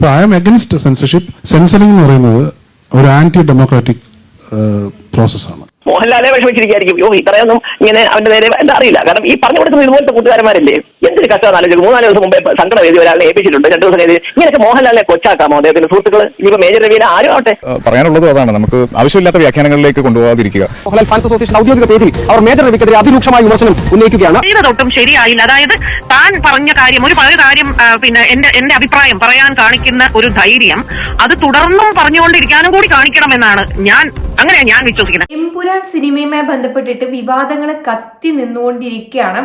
അപ്പോൾ I M against censorship. Censoring എന്ന് പറയുന്നത് ഒരു ആന്റി ഡെമോക്രാറ്റിക് പ്രോസസ്സാണ്. മോഹൻലാലെ വിഷമിച്ചിരിക്കും. ഇത്രയൊന്നും ഇങ്ങനെ അവന്റെ നേരെ എന്താ അറിയില്ല. കാരണം ഈ പറഞ്ഞു കൊടുക്കുന്ന ഇതുപോലത്തെ കൂട്ടുകാരന്മാരല്ലേ. എന്തൊരു കഷ്ടമാണ് ആലോചിക്കും. 3-4 ദിവസം മുമ്പേ സങ്കടം എഴുതി ഒരാളെ ഏൽപ്പിച്ചിട്ടുണ്ട്. 2 ദിവസം എഴുതി ഇങ്ങനെയൊക്കെ മോഹൻലാലിനെ കൊച്ചാക്കാമോ? അദ്ദേഹത്തിന്റെ സുഹൃത്തുക്കൾ ഇനിയിപ്പോ മേജർ രവിയിലെ ആരും ആവട്ടെ. പറയാനുള്ളത് അതാണ്, നമുക്ക് ആവശ്യമില്ലാത്ത വ്യാഖ്യാനങ്ങളിലേക്ക് കൊണ്ടുപോകാതിരിക്കുക. മോഹൻലാൽ ഫാൻസ് അസോസിയേഷൻ ഔദ്യോഗിക പേജിൽ അവർ മേജർ രവിക്കെതിരെ അതിരൂക്ഷമായ വിമർശനം ഉന്നയിക്കുകയാണ്. തൊട്ടും ശരിയായില്ല. അതായത് താൻ പറഞ്ഞ കാര്യം ഒരു കാര്യം പിന്നെ എന്റെ അഭിപ്രായം പറയാൻ കാണിക്കുന്ന ഒരു ധൈര്യം അത് തുടർന്നും പറഞ്ഞുകൊണ്ടിരിക്കാനും കൂടി കാണിക്കണമെന്നാണ് ഞാൻ വിശ്വസിക്കുന്നത്. എമ്പുരാൻ സിനിമയുമായി ബന്ധപ്പെട്ടിട്ട് വിവാദങ്ങൾ കത്തി നിന്നുകൊണ്ടിരിക്കുകയാണ്.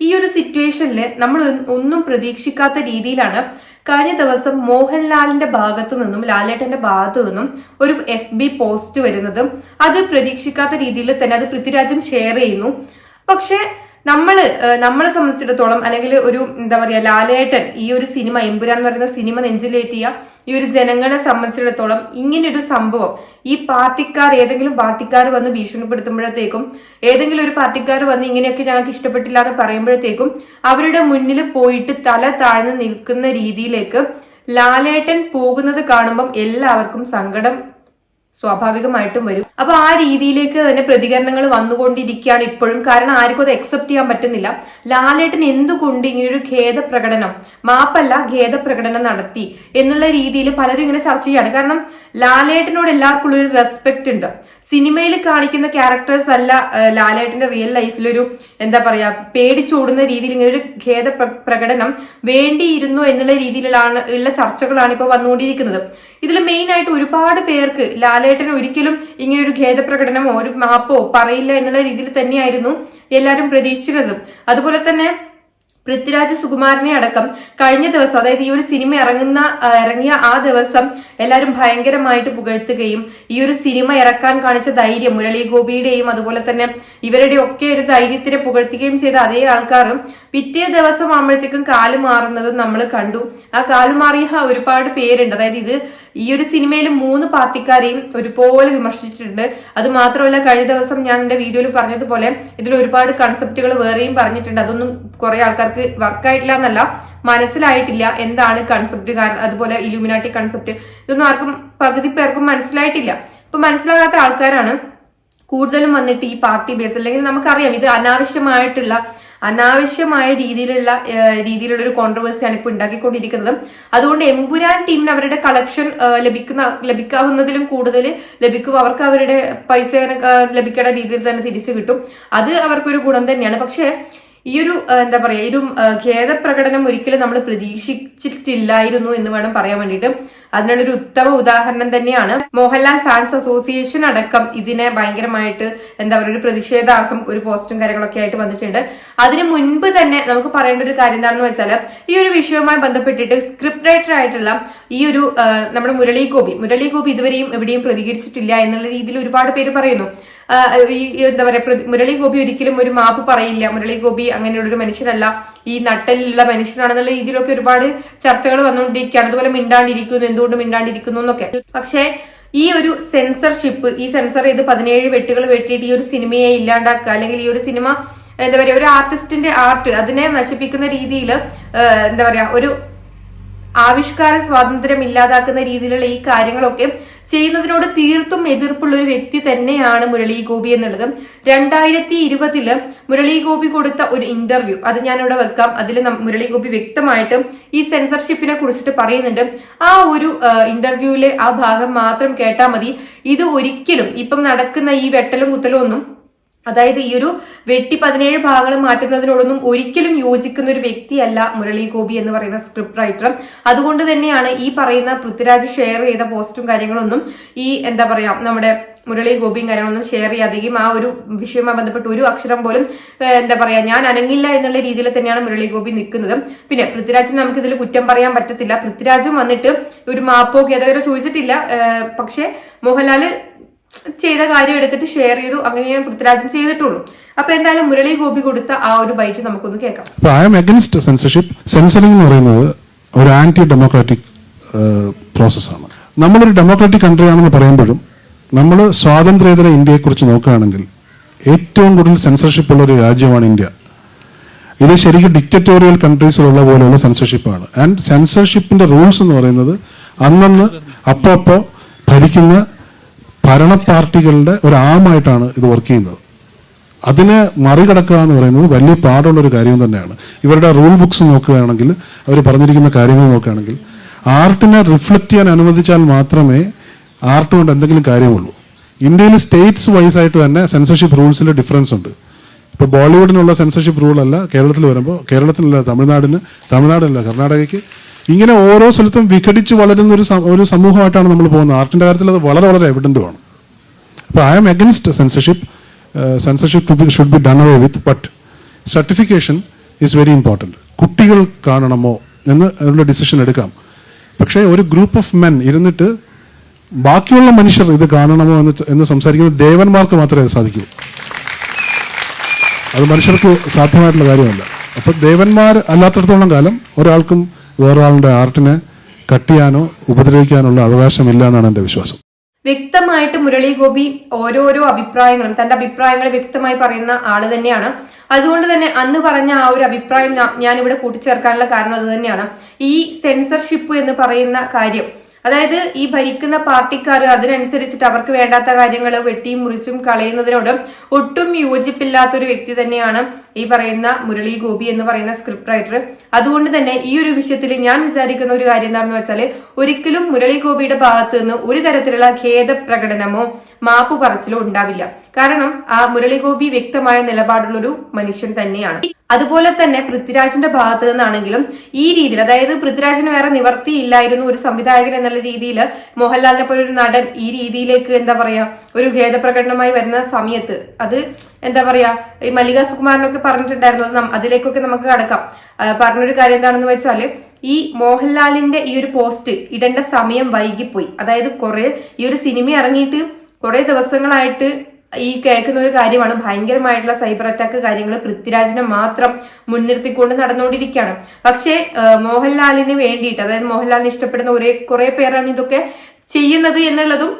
ഈ ഒരു സിറ്റുവേഷനിൽ നമ്മൾ ഒന്നും പ്രതീക്ഷിക്കാത്ത രീതിയിലാണ് കഴിഞ്ഞ ദിവസം മോഹൻലാലിന്റെ ഭാഗത്തു നിന്നും ലാലേട്ടന്റെ ഭാഗത്തു നിന്നും ഒരു FB പോസ്റ്റ് വരുന്നതും അത് പ്രതീക്ഷിക്കാത്ത രീതിയിൽ തന്നെ അത് പൃഥ്വിരാജും ഷെയർ ചെയ്യുന്നു. പക്ഷെ നമ്മളെ സംബന്ധിച്ചിടത്തോളം അല്ലെങ്കിൽ ഒരു എന്താ പറയാ ലാലേട്ടൻ ഈ ഒരു സിനിമ എമ്പുരാൻ എന്ന് പറയുന്ന സിനിമ നെഞ്ചിലേറ്റിയ ഈ ഒരു ജനങ്ങളെ സംബന്ധിച്ചിടത്തോളം ഇങ്ങനൊരു സംഭവം ഈ ഏതെങ്കിലും പാർട്ടിക്കാർ വന്ന് ഭീഷണിപ്പെടുത്തുമ്പോഴത്തേക്കും ഏതെങ്കിലും ഒരു പാർട്ടിക്കാർ വന്ന് ഇങ്ങനെയൊക്കെ ഞങ്ങൾക്ക് ഇഷ്ടപ്പെട്ടില്ല എന്ന് പറയുമ്പോഴത്തേക്കും അവരുടെ മുന്നിൽ പോയിട്ട് തല താഴ്ന്ന് നിൽക്കുന്ന രീതിയിലേക്ക് ലാലേട്ടൻ പോകുന്നത് കാണുമ്പം എല്ലാവർക്കും സങ്കടം സ്വാഭാവികമായിട്ടും വരും. അപ്പൊ ആ രീതിയിലേക്ക് തന്നെ പ്രതികരണങ്ങൾ വന്നുകൊണ്ടിരിക്കുകയാണ് ഇപ്പോഴും. കാരണം ആർക്കും അത് അക്സെപ്റ്റ് ചെയ്യാൻ പറ്റുന്നില്ല. ലാലേട്ടൻ എന്തുകൊണ്ട് ഇങ്ങനൊരു ഖേദപ്രകടനം, മാപ്പല്ല ഖേദപ്രകടനം നടത്തി എന്നുള്ള രീതിയിൽ പലരും ഇങ്ങനെ ചർച്ച ചെയ്യാണ്. കാരണം ലാലേട്ടനോട് എല്ലാവർക്കും ഒരു റെസ്പെക്ട് ഉണ്ട്. സിനിമയിൽ കാണിക്കുന്ന ക്യാരക്ടേഴ്സ് അല്ല ലാലേട്ടന്റെ റിയൽ ലൈഫിലൊരു എന്താ പറയാ പേടിച്ചോടുന്ന രീതിയിൽ ഇങ്ങനെ ഒരു ഖേദ പ്രകടനം വേണ്ടിയിരുന്നു എന്നുള്ള രീതിയിലുള്ള ചർച്ചകളാണ് ഇപ്പൊ വന്നുകൊണ്ടിരിക്കുന്നത്. ഇതിൽ മെയിൻ ആയിട്ട് ഒരുപാട് പേർക്ക് ലാലേട്ടൻ ഒരിക്കലും ഇങ്ങനെ ഒരു ഖേദപ്രകടനമോ ഒരു മാപ്പോ പറയില്ല എന്നുള്ള രീതിയിൽ തന്നെയായിരുന്നു എല്ലാവരും പ്രതീക്ഷിച്ചിരുന്നത്. അതുപോലെ തന്നെ പൃഥ്വിരാജ് സുകുമാരനെ അടക്കം കഴിഞ്ഞ ദിവസം, അതായത് ഈ ഒരു സിനിമ ഇറങ്ങിയ ആ ദിവസം എല്ലാവരും ഭയങ്കരമായിട്ട് പുകഴ്ത്തുകയും ഈ ഒരു സിനിമ ഇറക്കാൻ കാണിച്ച ധൈര്യം മുരളി ഗോപിയുടെയും അതുപോലെ തന്നെ ഇവരുടെ ഒക്കെ ഒരു ധൈര്യത്തിനെ പുകഴ്ത്തുകയും ചെയ്ത അതേ ആൾക്കാരും പിറ്റേ ദിവസം ആകുമ്പോഴത്തേക്കും കാല് മാറുന്നതും നമ്മൾ കണ്ടു. ആ കാല് മാറിയ ഒരുപാട് പേരുണ്ട്. അതായത് ഈ ഒരു സിനിമയിൽ 3 പാർട്ടിക്കാരെയും ഒരുപോലെ വിമർശിച്ചിട്ടുണ്ട്. അത് മാത്രമല്ല കഴിഞ്ഞ ദിവസം ഞാൻ എന്റെ വീഡിയോയിൽ പറഞ്ഞതുപോലെ ഇതിൽ ഒരുപാട് കൺസെപ്റ്റുകൾ വേറെയും പറഞ്ഞിട്ടുണ്ട്. അതൊന്നും കുറെ ആൾക്കാർക്ക് വർക്കായിട്ടില്ല എന്നല്ല, മനസ്സിലായിട്ടില്ല എന്താണ് കൺസെപ്റ്റ്. അതുപോലെ ഇലുമിനാട്ടി കൺസെപ്റ്റ് ഇതൊന്നും ആർക്കും പകുതി പേർക്കും മനസ്സിലായിട്ടില്ല. ഇപ്പൊ മനസ്സിലാകാത്ത ആൾക്കാരാണ് കൂടുതലും വന്നിട്ട് ഈ പാർട്ടി ബേസ് അല്ലെങ്കിൽ നമുക്കറിയാം ഇത് അനാവശ്യമായ രീതിയിലുള്ള ഒരു കോൺട്രവേഴ്സിയാണ് ഇപ്പൊ ഉണ്ടാക്കിക്കൊണ്ടിരിക്കുന്നത്. അതുകൊണ്ട് എമ്പുരാൻ ടീമിന് അവരുടെ കളക്ഷൻ ലഭിക്കാവുന്നതിലും കൂടുതൽ ലഭിക്കും. അവർക്ക് അവരുടെ പൈസ ലഭിക്കേണ്ട രീതിയിൽ തന്നെ തിരിച്ചു കിട്ടും. അത് അവർക്കൊരു ഗുണം തന്നെയാണ്. പക്ഷെ ഈ ഒരു എന്താ പറയാ ഒരു ഖേദപ്രകടനം ഒരിക്കലും നമ്മൾ പ്രതീക്ഷിച്ചിട്ടില്ലായിരുന്നു എന്ന് വേണം പറയാൻ വേണ്ടിയിട്ട്. അതിനുള്ളൊരു ഉത്തമ ഉദാഹരണം തന്നെയാണ് മോഹൻലാൽ ഫാൻസ് അസോസിയേഷൻ അടക്കം ഇതിനെ ഭയങ്കരമായിട്ട് എന്താ പറയുക ഒരു പ്രതിഷേധാർഹം ഒരു പോസ്റ്റും കാര്യങ്ങളൊക്കെ ആയിട്ട് വന്നിട്ടുണ്ട്. അതിനു മുൻപ് തന്നെ നമുക്ക് പറയേണ്ട ഒരു കാര്യം എന്താണെന്ന് വെച്ചാൽ ഈ ഒരു വിഷയവുമായി ബന്ധപ്പെട്ടിട്ട് സ്ക്രിപ്റ്റ് റൈറ്റർ ആയിട്ടുള്ള ഈ ഒരു നമ്മുടെ മുരളി ഗോപി ഇതുവരെയും എവിടെയും പ്രതികരിച്ചിട്ടില്ല എന്നുള്ള രീതിയിൽ ഒരുപാട് പേര് പറയുന്നു. എന്താ പറയാ മുരളി ഗോപി ഒരിക്കലും ഒരു മാപ്പ് പറയില്ല, മുരളി ഗോപി അങ്ങനെയുള്ളൊരു മനുഷ്യനല്ല, ഈ നട്ടലിലുള്ള മനുഷ്യനാണെന്നുള്ള രീതിയിലൊക്കെ ഒരുപാട് ചർച്ചകൾ വന്നുകൊണ്ടിരിക്കുകയാണ്. അതുപോലെ എന്തുകൊണ്ട് മിണ്ടാണ്ടിരിക്കുന്നു എന്നൊക്കെ. പക്ഷെ ഈ ഒരു സെൻസർഷിപ്പ്, ഈ സെൻസർ ചെയ്ത് 17 വെട്ടുകൾ വെട്ടിയിട്ട് ഈ ഒരു സിനിമയെ ഇല്ലാണ്ടാക്കുക അല്ലെങ്കിൽ ഈ ഒരു സിനിമ എന്താ പറയാ ഒരു ആർട്ടിസ്റ്റിന്റെ ആർട്ട് അതിനെ നശിപ്പിക്കുന്ന രീതിയിൽ എന്താ പറയാ ഒരു ആവിഷ്കാര സ്വാതന്ത്ര്യം ഇല്ലാതാക്കുന്ന രീതിയിലുള്ള ഈ കാര്യങ്ങളൊക്കെ ചെയ്യുന്നതിനോട് തീർത്തും എതിർപ്പുള്ള ഒരു വ്യക്തി തന്നെയാണ് മുരളി ഗോപി എന്നുള്ളത്. 2020 മുരളി ഗോപി കൊടുത്ത ഒരു ഇന്റർവ്യൂ അത് ഞാനിവിടെ വെക്കാം. അതിൽ മുരളി ഗോപി വ്യക്തമായിട്ട് ഈ സെൻസർഷിപ്പിനെ കുറിച്ചിട്ട് പറയുന്നുണ്ട്. ആ ഒരു ഇന്റർവ്യൂവിലെ ആ ഭാഗം മാത്രം കേട്ടാൽ മതി. ഇത് ഒരിക്കലും ഇപ്പം നടക്കുന്ന ഈ വെട്ടലും കുത്തലും ഒന്നും, അതായത് ഈ ഒരു 17 ഭാഗങ്ങൾ മാറ്റുന്നതിനോടൊന്നും ഒരിക്കലും യോജിക്കുന്ന ഒരു വ്യക്തിയല്ല മുരളി ഗോപി എന്ന് പറയുന്ന സ്ക്രിപ്റ്റ് റൈറ്റർ. അതുകൊണ്ട് തന്നെയാണ് ഈ പറയുന്ന പൃഥ്വിരാജ് ഷെയർ ചെയ്ത പോസ്റ്റും കാര്യങ്ങളൊന്നും ഈ എന്താ പറയാ നമ്മുടെ മുരളി ഗോപിയും കാര്യങ്ങളൊന്നും ഷെയർ ചെയ്യാതെയും ആ ഒരു വിഷയവുമായി ബന്ധപ്പെട്ട് ഒരു അക്ഷരം പോലും എന്താ പറയാ ഞാൻ അനങ്ങില്ല എന്നുള്ള രീതിയിൽ തന്നെയാണ് മുരളി ഗോപി നിൽക്കുന്നത്. പിന്നെ പൃഥ്വിരാജിന് നമുക്ക് ഇതിൽ കുറ്റം പറയാൻ പറ്റത്തില്ല. പൃഥ്വിരാജും വന്നിട്ട് ഒരു മാപ്പോ ഖേദകരോ ചോദിച്ചിട്ടില്ല. പക്ഷെ മോഹൻലാല് ചെയ്ത കാര്യം എടുത്തിട്ട് ഷെയർ ചെയ്തു. അങ്ങനെ ഞാൻ പൃഥ്വിരാജും ചെയ്തിട്ടുള്ളൂ. അപ്പൊ എന്തായാലും മുരളി ഗോപി കൊടുത്ത ആ ഒരു ബൈറ്റ് നമുക്കൊന്ന് കേൾക്കാം. I M against censorship. Censoring എന്ന് പറയുന്നത് ഒരു ആന്റി ഡെമോക്രാറ്റിക് പ്രോസസ്സാണ്. നമ്മളൊരു ഡെമോക്രാറ്റിക് കൺട്രി ആണെന്ന് പറയുമ്പോഴും നമ്മൾ സ്വാതന്ത്ര്യേതര ഇന്ത്യയെക്കുറിച്ച് നോക്കുകയാണെങ്കിൽ ഏറ്റവും കൂടുതൽ സെൻസർഷിപ്പ് ഉള്ള ഒരു രാജ്യമാണ് ഇന്ത്യ. ഇത് ശരിക്കും ഡിക്റ്ററ്റോറിയൽ കൺട്രീസിലുള്ള പോലെയുള്ള സെൻസർഷിപ്പാണ്. ആൻഡ് സെൻസർഷിപ്പിന്റെ റൂൾസ് എന്ന് പറയുന്നത് അന്നന്ന് അപ്പോ ഭരിക്കുന്ന ഭരണ പാർട്ടികളുടെ ഒരു ആമായിട്ടാണ് ഇത് വർക്ക് ചെയ്യുന്നത്. അതിനെ മറികടക്കുക എന്ന് പറയുന്നത് വലിയ പാടുള്ള ഒരു കാര്യം തന്നെയാണ്. ഇവരുടെ റൂൾ ബുക്സ് നോക്കുകയാണെങ്കിൽ, അവർ പറഞ്ഞിരിക്കുന്ന കാര്യങ്ങൾ നോക്കുകയാണെങ്കിൽ, ആർട്ടിനെ റിഫ്ലക്റ്റ് ചെയ്യാൻ അനുവദിച്ചാൽ മാത്രമേ ആർട്ട് കൊണ്ട് എന്തെങ്കിലും കാര്യമുള്ളൂ. ഇന്ത്യയിൽ സ്റ്റേറ്റ്സ് വൈസ് ആയിട്ട് തന്നെ സെൻസർഷിപ്പ് റൂൾസിൽ ഡിഫറൻസ് ഉണ്ട്. ഇപ്പോൾ ബോളിവുഡിനുള്ള സെൻസർഷിപ്പ് റൂളല്ല കേരളത്തിൽ വരുമ്പോൾ, കേരളത്തിലല്ല തമിഴ്നാടല്ല കർണാടകയ്ക്ക്, ഇങ്ങനെ ഓരോ സ്ഥലത്തും വിഘടിച്ച് വളരുന്ന ഒരു സമൂഹമായിട്ടാണ് നമ്മൾ പോകുന്നത്. ആർട്ടിൻ്റെ കാര്യത്തിൽ അത് വളരെ വളരെ എവിഡൻറ്റുമാണ്. അപ്പോൾ I am against censorship. Censorship should be done away with, but certification is very important. കുട്ടികൾ കാണണമോ എന്നുള്ള ഡിസിഷൻ എടുക്കാം. പക്ഷേ ഒരു ഗ്രൂപ്പ് ഓഫ് മെൻ ഇരുന്നിട്ട് ബാക്കിയുള്ള മനുഷ്യർ ഇത് കാണണമോ എന്ന് സംസാരിക്കുന്നത് ദേവന്മാർക്ക് മാത്രമേ അത് സാധിക്കൂ. അത് മനുഷ്യർക്ക് സാധ്യമായിട്ടുള്ള കാര്യമല്ല. അപ്പോൾ ദേവന്മാർ അല്ലാത്തടത്തോളം കാലം ഒരാൾക്കും വേറൊരാളുടെ ആർട്ടിനെ കട്ട് ചെയ്യാനോ ഉപദ്രവിക്കാനുള്ള അവകാശമില്ല എന്നാണ് എൻ്റെ വിശ്വാസം. വ്യക്തമായിട്ട് മുരളി ഗോപി ഓരോരോ അഭിപ്രായങ്ങളും തന്റെ അഭിപ്രായങ്ങൾ വ്യക്തമായി പറയുന്ന ആള് തന്നെയാണ്. അതുകൊണ്ട് തന്നെ അന്ന് പറഞ്ഞ ആ ഒരു അഭിപ്രായം ഞാൻ ഇവിടെ കൂട്ടിച്ചേർക്കാനുള്ള കാരണം അത് തന്നെയാണ്. ഈ സെൻസർഷിപ്പ് എന്ന് പറയുന്ന കാര്യം, അതായത് ഈ ഭരിക്കുന്ന പാർട്ടിക്കാർ അതിനനുസരിച്ചിട്ട് അവർക്ക് വേണ്ടാത്ത കാര്യങ്ങൾ വെട്ടിയും മുറിച്ചും കളയുന്നതിനോട് ഒട്ടും യോജിപ്പില്ലാത്തൊരു വ്യക്തി തന്നെയാണ് ഈ പറയുന്ന മുരളി ഗോപി എന്ന് പറയുന്ന സ്ക്രിപ്റ്റ് റൈറ്റർ. അതുകൊണ്ട് തന്നെ ഈ ഒരു വിഷയത്തിൽ ഞാൻ വിചാരിക്കുന്ന ഒരു കാര്യം എന്താണെന്ന് വെച്ചാൽ, ഒരിക്കലും മുരളി ഗോപിയുടെ ഭാഗത്ത് നിന്ന് ഒരു തരത്തിലുള്ള ഖേദപ്രകടനമോ മാപ്പ് പറച്ചിലോ ഉണ്ടാവില്ല. കാരണം ആ മുരളി ഗോപി വ്യക്തമായ നിലപാടുള്ളൊരു മനുഷ്യൻ തന്നെയാണ്. അതുപോലെ തന്നെ പൃഥ്വിരാജിന്റെ ഭാഗത്ത് നിന്നാണെങ്കിലും ഈ രീതിയിൽ, അതായത് പൃഥ്വിരാജിന് വേറെ നിവർത്തിയില്ലായിരുന്നു ഒരു സംവിധായകൻ എന്നുള്ള രീതിയിൽ മോഹൻലാലിനെ പോലെ ഒരു നടൻ ഈ രീതിയിലേക്ക് എന്താ പറയാ ഒരു ഖേദപ്രകടനമായി വരുന്ന സമയത്ത്, അത് എന്താ പറയാ ഈ മല്ലിക സുകുമാരനൊക്കെ പറഞ്ഞിട്ടുണ്ടായിരുന്നു, അതിലേക്കൊക്കെ നമുക്ക് കടക്കാം. പറഞ്ഞൊരു കാര്യം എന്താണെന്ന് വെച്ചാല്, ഈ മോഹൻലാലിന്റെ ഈ ഒരു പോസ്റ്റ് ഇടേണ്ട സമയം വൈകിപ്പോയി. അതായത് ഈ ഒരു സിനിമ ഇറങ്ങിയിട്ട് കുറെ ദിവസങ്ങളായിട്ട് ഈ കേൾക്കുന്ന ഒരു കാര്യമാണ്, ഭയങ്കരമായിട്ടുള്ള സൈബർ അറ്റാക്ക് കാര്യങ്ങൾ പൃഥ്വിരാജിനെ മാത്രം മുൻനിർത്തിക്കൊണ്ട് നടന്നുകൊണ്ടിരിക്കുകയാണ്. പക്ഷേ മോഹൻലാലിന് വേണ്ടിയിട്ട്, അതായത് മോഹൻലാലിനെ ഇഷ്ടപ്പെടുന്ന കുറെ പേരാണ് ഇതൊക്കെ ചെയ്യുന്നത് എന്നുള്ളതും,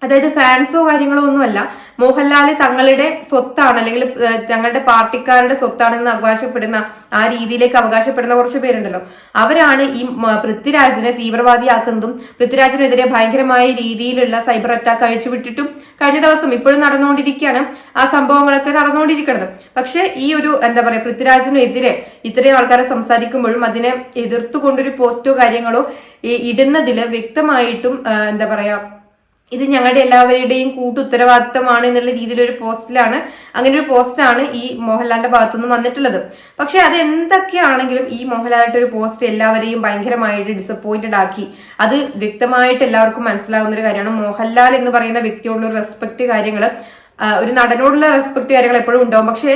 അതായത് ഫാൻസോ കാര്യങ്ങളോ ഒന്നുമല്ല, മോഹൻലാൽ തങ്ങളുടെ സ്വത്താണ് അല്ലെങ്കിൽ തങ്ങളുടെ പാർട്ടിക്കാരുടെ സ്വത്താണെന്ന് അവകാശപ്പെടുന്ന ആ രീതിയിലേക്ക് അവകാശപ്പെടുന്ന കുറച്ച് പേരുണ്ടല്ലോ, അവരാണ് ഈ പൃഥ്വിരാജിനെ തീവ്രവാദിയാക്കുന്നതും പൃഥ്വിരാജിനെതിരെ ഭയങ്കരമായ രീതിയിലുള്ള സൈബർ അറ്റാക്ക് അഴിച്ചുവിട്ടിട്ടും കഴിഞ്ഞ ദിവസം ഇപ്പോഴും നടന്നുകൊണ്ടിരിക്കുകയാണ് ആ സംഭവങ്ങളൊക്കെ നടന്നുകൊണ്ടിരിക്കുന്നത്. പക്ഷെ ഈ ഒരു എന്താ പറയാ പൃഥ്വിരാജിനെതിരെ ഇത്രയും ആൾക്കാരെ സംസാരിക്കുമ്പോഴും അതിനെ എതിർത്തുകൊണ്ടൊരു പോസ്റ്റോ കാര്യങ്ങളോ ഇടുന്നതിൽ വ്യക്തമായിട്ടും എന്താ പറയാ ഇത് ഞങ്ങളുടെ എല്ലാവരുടെയും കൂട്ടുത്തരവാദിത്തമാണ് എന്നുള്ള രീതിയിലൊരു പോസ്റ്റിലാണ്, അങ്ങനെ ഒരു പോസ്റ്റാണ് ഈ മോഹൻലാലിന്റെ ഭാഗത്തുനിന്ന് വന്നിട്ടുള്ളത്. പക്ഷെ അത് എന്തൊക്കെയാണെങ്കിലും ഈ മോഹൻലാലിന്റെ ഒരു പോസ്റ്റ് എല്ലാവരെയും ഭയങ്കരമായിട്ട് ഡിസപ്പോയിന്റഡ് ആക്കി. അത് വ്യക്തമായിട്ട് എല്ലാവർക്കും മനസ്സിലാവുന്ന ഒരു കാര്യമാണ്. മോഹൻലാൽ എന്ന് പറയുന്ന വ്യക്തിയോടുള്ള റെസ്പെക്ട് കാര്യങ്ങൾ, ഒരു നടനോടുള്ള റെസ്പെക്ട് കാര്യങ്ങൾ എപ്പോഴും ഉണ്ടാവും. പക്ഷെ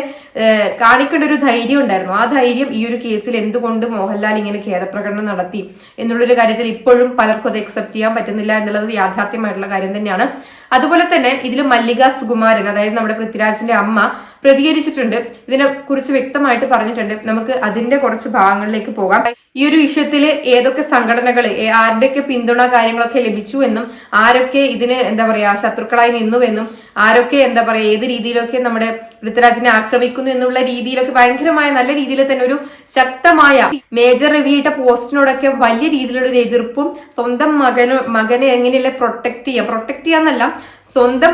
കാണിക്കേണ്ട ഒരു ധൈര്യം ഉണ്ടായിരുന്നു. ആ ധൈര്യം ഈ ഒരു കേസിൽ എന്തുകൊണ്ട് മോഹൻലാൽ ഇങ്ങനെ ഖേദപ്രകടനം നടത്തി എന്നുള്ളൊരു കാര്യത്തിൽ ഇപ്പോഴും പലർക്കും അത് അക്സെപ്റ്റ് ചെയ്യാൻ പറ്റുന്നില്ല എന്നുള്ളത് യാഥാർത്ഥ്യമായിട്ടുള്ള കാര്യം തന്നെയാണ്. അതുപോലെ തന്നെ ഇതിൽ മല്ലിക സുകുമാരൻ, അതായത് നമ്മുടെ പൃഥ്വിരാജിന്റെ അമ്മ പ്രതികരിച്ചിട്ടുണ്ട്. ഇതിനെ കുറിച്ച് വ്യക്തമായിട്ട് പറഞ്ഞിട്ടുണ്ട്. നമുക്ക് അതിന്റെ കുറച്ച് ഭാഗങ്ങളിലേക്ക് പോകാം. ഈ ഒരു വിഷയത്തിൽ ഏതൊക്കെ സംഘടനകൾ ആരുടെയൊക്കെ പിന്തുണ കാര്യങ്ങളൊക്കെ ലഭിച്ചു എന്നും ആരൊക്കെ ഇതിന് എന്താ പറയാ ശത്രുക്കളായി നിന്നുവെന്നും ആരൊക്കെ എന്താ പറയാ ഏത് രീതിയിലൊക്കെ നമ്മുടെ പൃഥ്വിരാജിനെ ആക്രമിക്കുന്നു എന്നുള്ള രീതിയിലൊക്കെ ഭയങ്കരമായ നല്ല രീതിയിൽ തന്നെ ഒരു ശക്തമായ മേജർ രവിയുടെ പോസ്റ്റിനോടൊക്കെ വലിയ രീതിയിലുള്ള ഒരു എതിർപ്പും, സ്വന്തം മകനെ എങ്ങനെയല്ല പ്രൊട്ടക്ട് ചെയ്യാന്നല്ല സ്വന്തം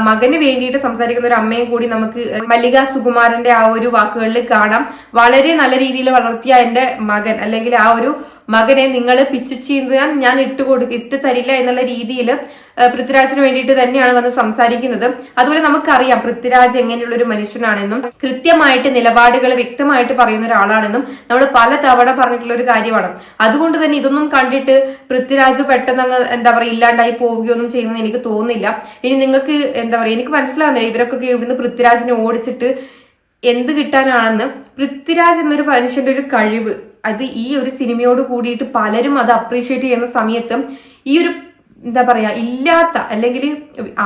മകന് വേണ്ടിയിട്ട് സംസാരിക്കുന്ന ഒരു അമ്മയും കൂടി നമുക്ക് മല്ലിക സുകുമാരന്റെ ആ ഒരു വാക്കുകളിൽ കാണാം. വളരെ നല്ല രീതിയിൽ വളർത്തിയ എന്റെ മകൻ അല്ലെങ്കിൽ ആ ഒരു മകനെ നിങ്ങൾ പിച്ചു ചീന്താൻ ഞാൻ ഇട്ട് തരില്ല എന്നുള്ള രീതിയിൽ പൃഥ്വിരാജിന് വേണ്ടിയിട്ട് തന്നെയാണ് വന്ന് സംസാരിക്കുന്നത്. അതുപോലെ നമുക്കറിയാം പൃഥ്വിരാജ് എങ്ങനെയുള്ള ഒരു മനുഷ്യനാണെന്നും കൃത്യമായിട്ട് നിലപാടുകൾ വ്യക്തമായിട്ട് പറയുന്ന ഒരാളാണെന്നും നമ്മൾ പല തവണ പറഞ്ഞിട്ടുള്ള ഒരു കാര്യമാണ്. അതുകൊണ്ട് തന്നെ ഇതൊന്നും കണ്ടിട്ട് പൃഥ്വിരാജ് പെട്ടെന്ന് എന്താ പറയുക ഇല്ലാണ്ടായി പോവുകയൊന്നും ചെയ്യുന്നത് എനിക്ക് തോന്നുന്നില്ല. ഇനി നിങ്ങൾക്ക് എന്താ പറയുക എനിക്ക് മനസ്സിലാവുന്നില്ല ഇവരൊക്കെ ഇവിടുന്ന് പൃഥ്വിരാജിനെ ഓടിച്ചിട്ട് എന്ത് കിട്ടാനാണെന്ന്. പൃഥ്വിരാജ് എന്നൊരു മനുഷ്യന്റെ ഒരു കഴിവ്, അത് ഈ ഒരു സിനിമയോട് കൂടിയിട്ട് പലരും അത് അപ്രീഷിയേറ്റ് ചെയ്യുന്ന സമയത്ത് ഈ ഒരു എന്താ പറയാ ഇല്ലാത്ത അല്ലെങ്കിൽ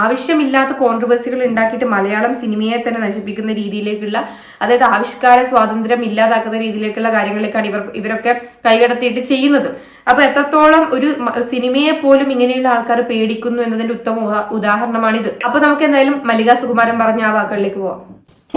ആവശ്യമില്ലാത്ത കോൺട്രവേഴ്സികൾ ഉണ്ടാക്കിയിട്ട് മലയാളം സിനിമയെ തന്നെ നശിപ്പിക്കുന്ന രീതിയിലേക്കുള്ള, അതായത് ആവിഷ്കാര സ്വാതന്ത്ര്യം ഇല്ലാതാക്കുന്ന രീതിയിലേക്കുള്ള കാര്യങ്ങളിലേക്കാണ് ഇവരൊക്കെ കൈകടത്തിയിട്ട് ചെയ്യുന്നത്. അപ്പൊ എത്രത്തോളം ഒരു സിനിമയെ പോലും ഇങ്ങനെയുള്ള ആൾക്കാർ പേടിക്കുന്നു എന്നതിന്റെ ഉത്തമ ഉദാഹരണമാണിത്. അപ്പൊ നമുക്ക് എന്തായാലും മല്ലിക സുകുമാരൻ പറഞ്ഞ ആ വാക്കുകളിലേക്ക് പോവാം.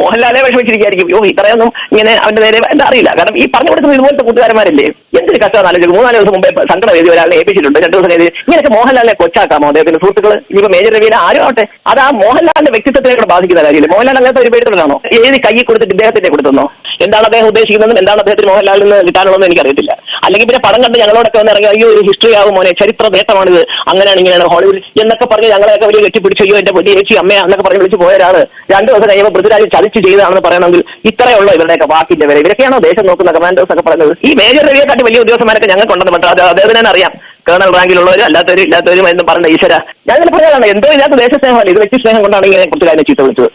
മോഹൻലാലെ വിഷമിച്ചിരിക്കുകയായിരിക്കും. ഇത്രയൊന്നും ഇങ്ങനെ അവന്റെ നേരെ എന്താ അറിയില്ല. കാരണം ഈ പറഞ്ഞു കൊടുക്കുന്ന ഇതുപോലത്തെ കൂട്ടുകാരന്മാരല്ലേ. എന്തൊരു കഷ്ടമാണ് ആലോചിച്ചത്. 3-4 ദിവസം മുമ്പേ സങ്കട വേദി ഒരാളെ ഏൽപ്പിച്ചിട്ടുണ്ട്. 2 ദിവസം കഴിഞ്ഞ് ഇങ്ങനെയൊക്കെ മോഹൻലാലിനെ കൊച്ചാക്കാമോ? അദ്ദേഹത്തിന്റെ സുഹൃത്തുക്കൾ ഇനിയിപ്പോ മേജർ രവിയിലെ ആരും ആവട്ടെ, അത് ആ മോഹൻലാലിന്റെ വ്യക്തിത്വത്തെ കൂടെ ബാധിക്കുന്ന കാര്യമില്ല. മോഹൻലാൽ അങ്ങനത്തെ ഒരു പേരിലാണോ ഏത് കൈ കൊടുത്തിട്ട് ഇദ്ദേഹത്തിന്റെ കൊടുത്തുന്നോ? എന്താണ് അദ്ദേഹം ഉദ്ദേശിക്കുന്നതും എന്താണ് അദ്ദേഹത്തിന് മോഹൻലാലിൽ നിന്ന് കിട്ടാനുള്ളതെന്ന് എനിക്കറിയത്തില്ല. അല്ലെങ്കിൽ പിന്നെ പടം കണ്ട് ഞങ്ങളോടൊക്കെ വന്ന് ഇറങ്ങി അയ്യോ ഒരു ഹിസ്റ്ററി ആവും മോനെ, ചരിത്ര നേട്ടമാണിത്, അങ്ങനെയാണ് ഇങ്ങനെയാണ് ഹോളിവുഡ് എന്നൊക്കെ പറഞ്ഞ് ഞങ്ങളെയൊക്കെ വലിയ കെട്ടിപ്പിടിച്ച് അയ്യോ എന്റെ വലിയ ചേച്ചി അമ്മ എന്നൊക്കെ പറഞ്ഞ് വിളിച്ച് പോയ ഒരാള് 2 ദിവസം കഴിയുമ്പോൾ പൃഥ്വിരാജ് ചതിച്ച് ചെയ്തതാണെന്ന് പറയണമെങ്കിൽ ഇത്രയുള്ളൂ ഇവരുടെയൊക്കെ വാക്കിന്റെ വരെ. ഇവരൊക്കെയാണോ ദേശം നോക്കുന്ന കമാൻഡേഴ്സ് ഒക്കെ പറയുന്നത്? ഈ മേജർ രവിയെക്കാട്ടി വലിയ ഉദ്യോഗസ്ഥന്മാരൊക്കെ ഞങ്ങൾക്കുണ്ടെന്ന് പറഞ്ഞാൽ അത് അദ്ദേഹത്തിന് അറിയാം. കേണൽ റാങ്കിലുള്ളവരും ഇല്ലാത്തവരും എന്ന് പറഞ്ഞ ഈശ്വര ഞാൻ ഇങ്ങനെ പറഞ്ഞതാണ്. എന്തോ ഇല്ലാത്ത ദേശസ്നേഹമല്ല, ഇത് വ്യക്തി സ്നേഹം കൊണ്ടാണ് ഇങ്ങനെ പൃഥ്വിരാജിനെ ചീത്ത വിളിച്ചത്.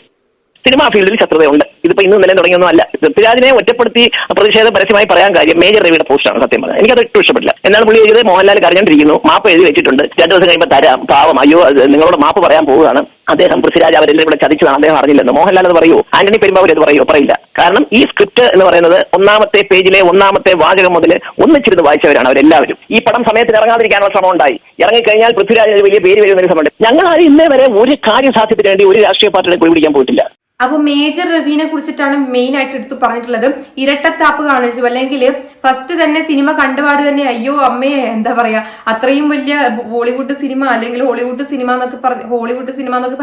സിനിമാ ഫീൽഡിൽ ശത്രുതയുണ്ട്. ഇതിപ്പോ ഇന്നും നില തുടങ്ങിയൊന്നും അല്ല. പൃഥ്വിരാജിനെ ഒറ്റപ്പെടുത്തി പ്രതിഷേധം പരസ്യമായി പറയാൻ കാര്യം മേജർ രവിയുടെ പോസ്റ്റാണ്. സത്യം പറഞ്ഞാൽ എനിക്കത് ഒട്ടും ഇഷ്ടപ്പെട്ടില്ല. എന്നാണ് പുള്ളി ചെയ്തത്, മോഹൻലാൽ കരഞ്ഞോണ്ടിരിക്കുന്നു, മാപ്പ് എഴുതി വെച്ചിട്ടുണ്ട്, 2 ദിവസം കഴിയുമ്പോൾ തരാം, പാവം അയ്യോ നിങ്ങളോട് മാപ്പ് പറയാൻ പോവുകയാണ് അദ്ദേഹം. പൃഥ്വിരാജ് അവരെല്ലാം ഇവിടെ ചതിച്ചതാണ്, അദ്ദേഹം അറിഞ്ഞില്ലെന്ന്. മോഹൻലാൽ അത് പറയൂ, ആന്റണി പെരുമ്പാവൂർ അത് പറയില്ല. കാരണം ഈ സ്ക്രിപ്റ്റ് എന്ന് പറയുന്നത് 1-ാമത്തെ പേജിലെ 1-ാമത്തെ വാചകം മുതൽ ഒന്നിച്ചിരുന്ന് വായിച്ചവരാണ് അവരെല്ലാവരും. ഈ പടം സമയത്തിന് ഇറങ്ങാതിരിക്കാനുള്ള ശ്രമം ഉണ്ടായി. ഇറങ്ങിക്കഴിഞ്ഞാൽ പൃഥ്വിരാജിന് വലിയ പേര് വരുന്ന ഒരു ശ്രമമുണ്ട്. ഞങ്ങൾ ആരും ഇന്നേ വരെ ഒരു കാര്യസാധ്യത്തിന് വേണ്ടി ഒരു രാഷ്ട്രീയ പാർട്ടിയെ പോയി പിടിക്കാൻ പോയിട്ടില്ല. അപ്പൊ മേജർ രവിനെ കുറിച്ചിട്ടാണ് മെയിൻ ആയിട്ട് എടുത്ത് പറഞ്ഞിട്ടുള്ളത്. ഇരട്ടത്താപ്പ് കാണിച്ചു, അല്ലെങ്കിൽ ഫസ്റ്റ് തന്നെ സിനിമ കണ്ടപാട് തന്നെ അയ്യോ അമ്മയെ എന്താ പറയാ അത്രയും വലിയ ബോളിവുഡ് സിനിമ അല്ലെങ്കിൽ ഹോളിവുഡ് സിനിമ എന്നൊക്കെ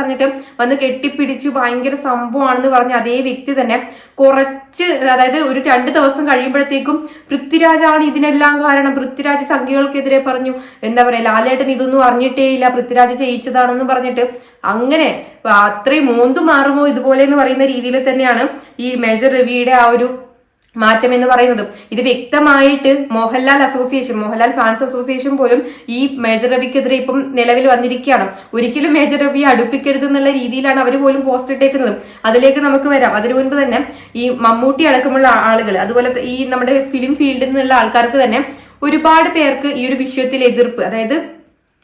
പറഞ്ഞിട്ട് വന്ന് കെട്ടിപ്പിടിച്ചു ഭയങ്കര സംഭവമാണെന്ന് പറഞ്ഞ അതേ വ്യക്തി തന്നെ കുറച്ച് അതായത് ഒരു 2 ദിവസം കഴിയുമ്പോഴത്തേക്കും പൃഥ്വിരാജാണ് ഇതിനെല്ലാം കാരണം, പൃഥ്വിരാജ് സംഖ്യകൾക്കെതിരെ പറഞ്ഞു, എന്താ പറയാ ലാലേട്ടൻ ഇതൊന്നും അറിഞ്ഞിട്ടേ ഇല്ല, പൃഥ്വിരാജ് ചെയ്യിച്ചതാണെന്ന് പറഞ്ഞിട്ട് അങ്ങനെ അത്രയും മോന്തു മാറുമോ ഇതുപോലെ എന്ന് പറയുന്ന രീതിയിൽ തന്നെയാണ് ഈ മേജർ രവിയുടെ ആ ഒരു മാറ്റം എന്ന് പറയുന്നത്. ഇത് വ്യക്തമായിട്ട് മോഹൻലാൽ ഫാൻസ് അസോസിയേഷൻ പോലും ഈ മേജർ രവിക്കെതിരെ ഇപ്പം നിലവിൽ വന്നിരിക്കുകയാണ്. ഒരിക്കലും മേജർ രവിയെ അടുപ്പിക്കരുത് എന്നുള്ള രീതിയിലാണ് അവർ പോലും പോസ്റ്റ് ഇട്ടേക്കുന്നത്. അതിലേക്ക് നമുക്ക് വരാം. അതിനു മുൻപ് തന്നെ ഈ മമ്മൂട്ടി അടക്കമുള്ള ആളുകൾ, അതുപോലെ ഈ നമ്മുടെ ഫിലിം ഫീൽഡിൽ നിന്നുള്ള ആൾക്കാർക്ക് തന്നെ ഒരുപാട് പേർക്ക് ഈ ഒരു വിഷയത്തിൽ എതിർപ്പ്, അതായത്